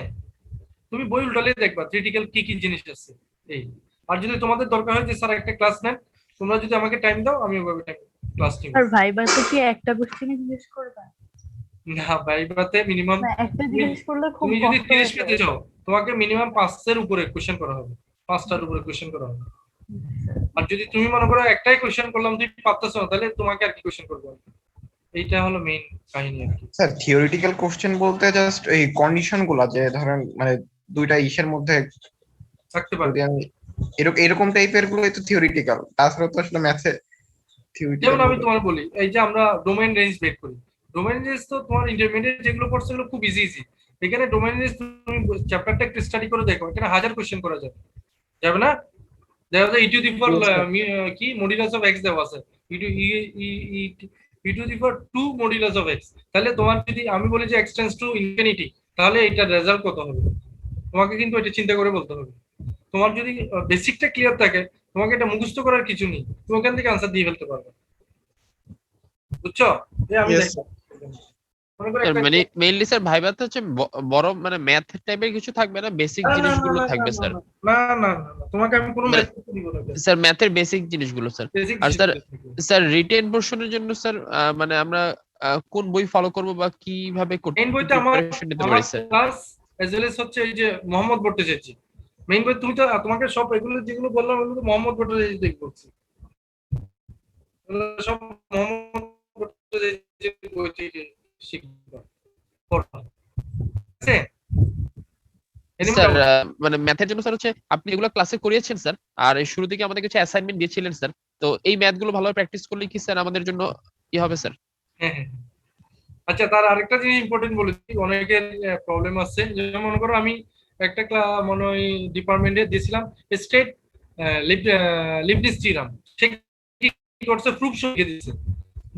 তুমি বই উল্টালে দেখবা থিওরিটিক্যাল কি কি জিনিস আছে এই। আর যদি তোমাদের দরকার হয় যে স্যার একটা ক্লাস নেন, তোমরা যদি আমাকে টাইম দাও আমি ওইভাবে টাইম ক্লাস নিব। আর ভাইবাতে কি একটা কোশ্চেনই জিজ্ঞেস করবা? না, ভাইবাতে মিনিমাম একটা জিজ্ঞেস করলে খুব তুমি যদি কষ্ট 30 হয়ে পেতে যায়। চাও, তোমাকে মিনিমাম 5 এর উপরে কোশ্চেন করা হবে, 5টার উপরে কোশ্চেন করা হবে। আর যদি তুমি মনে করো একটাই কোশ্চেন করলাম তুমি পারতেছো না, তাহলে তোমাকে আর কি কোশ্চেন করবো, এইটা হলো মেইন কাহিনী আর কি। স্যার থিওরিটিক্যাল কোশ্চেন বলতে জাস্ট এই কন্ডিশন গুলা, যে ধরেন মানে দুইটা ইসের মধ্যে থাকতে পারে, যদি আমি এরকম টাইপের গুলোই তো থিওরিটিক্যাল, তাছাড়া তো আসলে ম্যাথে যেমন আমি থিওরিটিক্যাল। তোমার বলি, এই যে আমরা ডোমেইন রেঞ্জ বের করি, ডোমেইন রেঞ্জ তো তোমার ইন্টারমিডিয়েট যেগুলো পড়ছো এগুলো খুব ইজি। এখানে ডোমেইন রেঞ্জ তুমি চ্যাপ্টারটা একটু স্টাডি করে দেখো, এখানে 1000 কোশ্চেন করা যাবে, যাবে না? দেখা যায় ইটু দি পাওয়ার কি মডুলাস অফ এক্স দেওয়া আছে, ইটু দি পাওয়ার 2 মডুলাস অফ এক্স, তাহলে তোমার যদি আমি বলি যে এক্স টেন্ডস টু ইনফিনিটি, তাহলে এটার রেজাল্ট কত হবে, তোমাকে কিন্তু এটা চিন্তা করে বলতে হবে। তোমার যদি বেসিকটা ক্লিয়ার থাকে, তোমাকে এটা মুখস্থ করার কিছু নেই, তুমি ওখান থেকে আনসার দিয়ে ফেলতে পারবে, বুঝছো? আমি Yes, দেখো মনে করো একটা মানে মেইনলি স্যার ভাইবাতে হচ্ছে বড় মানে ম্যাথ টাইপের কিছু থাকবে না, বেসিক জিনিসগুলো থাকবে স্যার। না না না, তোমাকে আমি কোনো মানে- ম্যাথ করতে দিব না, স্যার ম্যাথের বেসিক জিনিসগুলো স্যার। বেসিক আর স্যার রিটেন পোরশনের জন্য স্যার মানে আমরা কোন বই ফলো করব বা কিভাবে করতে মেইন বইটা আমার নিতে পারি sir? Class as well as হচ্ছে এই যে মোহাম্মদ ভট্টাচার্য মেইন বই, তুমি তো তোমাকে সব এগুলো যেগুলো বললাম এগুলো তো মোহাম্মদ ভট্টাচার্য দেখে বলছি, এগুলো সব মোহাম্মদ ভট্টাচার্যের বই থেকে শিখবা, পড়বা, ঠিক আছে? স্যার মানে ম্যাথের জন্য স্যার হচ্ছে আপনি এগুলো ক্লাসে করিয়েছেন স্যার, আর এই শুরু থেকে আমাদের কিছু অ্যাসাইনমেন্ট দিয়েছিলেন স্যার, তো এই ম্যাথগুলো ভালোভাবে প্র্যাকটিস করলে কি স্যার আমাদের জন্য কি হবে স্যার? হ্যাঁ হ্যাঁ। আচ্ছা, তার আরেকটা জিনিস ইম্পর্টেন্ট বলে দিই, অনেকের প্রবলেম আছে, যেমন মনে করো আমি একটা মনে হয় ডিপার্টমেন্টে দিয়েছিলাম স্টেট লিবনিজ থিওরাম, সে কি করছে প্রুফ শিখিয়ে দিয়েছে,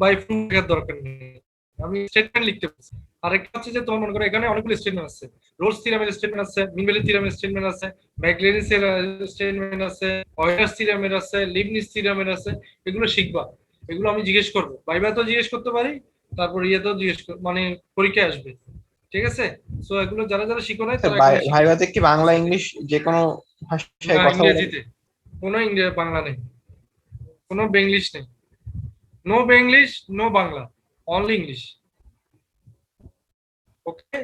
বাই প্রুফ লেখার দরকার নেই, আমি স্টেটমেন্ট লিখতে পারছি। আরেকটা হচ্ছে যে তোমার মনে করো এখানে অনেকগুলো স্টেটমেন্ট আছে, রোলস থিওরামের স্টেটমেন্ট আছে, মিনভ্যালি থিওরামের স্টেটমেন্ট আছে, ম্যাকলেরিসের স্টেটমেন্ট আছে, অয়লার্স থিওরামের আছে, লিবনিজ থিওরামের আছে, এগুলো শিখবা, এগুলো আমি জিজ্ঞেস করবো, ভাইবা তো জিজ্ঞেস করতে পারি, তারপর ইয়েতেও জিজ্ঞেস মানে পরীক্ষায় আসবে, ঠিক আছে? সো এগুলো যারা যারা শিখো নাই তারা এগুলো শিখো। ভাইভাতে কি বাংলা ইংলিশ যে কোনো ভাষায় না, কথা বলবেন? ইংরেজিতে কোনো বাংলা নেই, কোনো বেঙ্গলিশ নেই, no Benglish no Bangla, only English. Okay,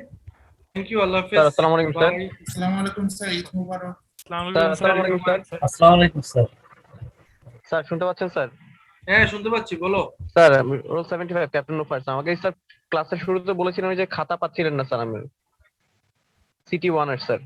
thank you, আল্লাহ হাফেজ। আসসালামু আলাইকুম স্যার। Bye. আসসালামু আলাইকুম স্যার, ঈদ মুবারক। আসসালামু আলাইকুম স্যার। আসসালামু আলাইকুম স্যার। স্যার শুনতে পাচ্ছেন স্যার? হ্যাঁ শুনতে পাচ্ছি, বলো। Sir roll 75 captain of fires আমাকে স্যার ক্লাসের শুরুতে বলেছিলেন যে খাতা পাচ্ছিলেন না স্যার, আমি সিটি 1 এর স্যার।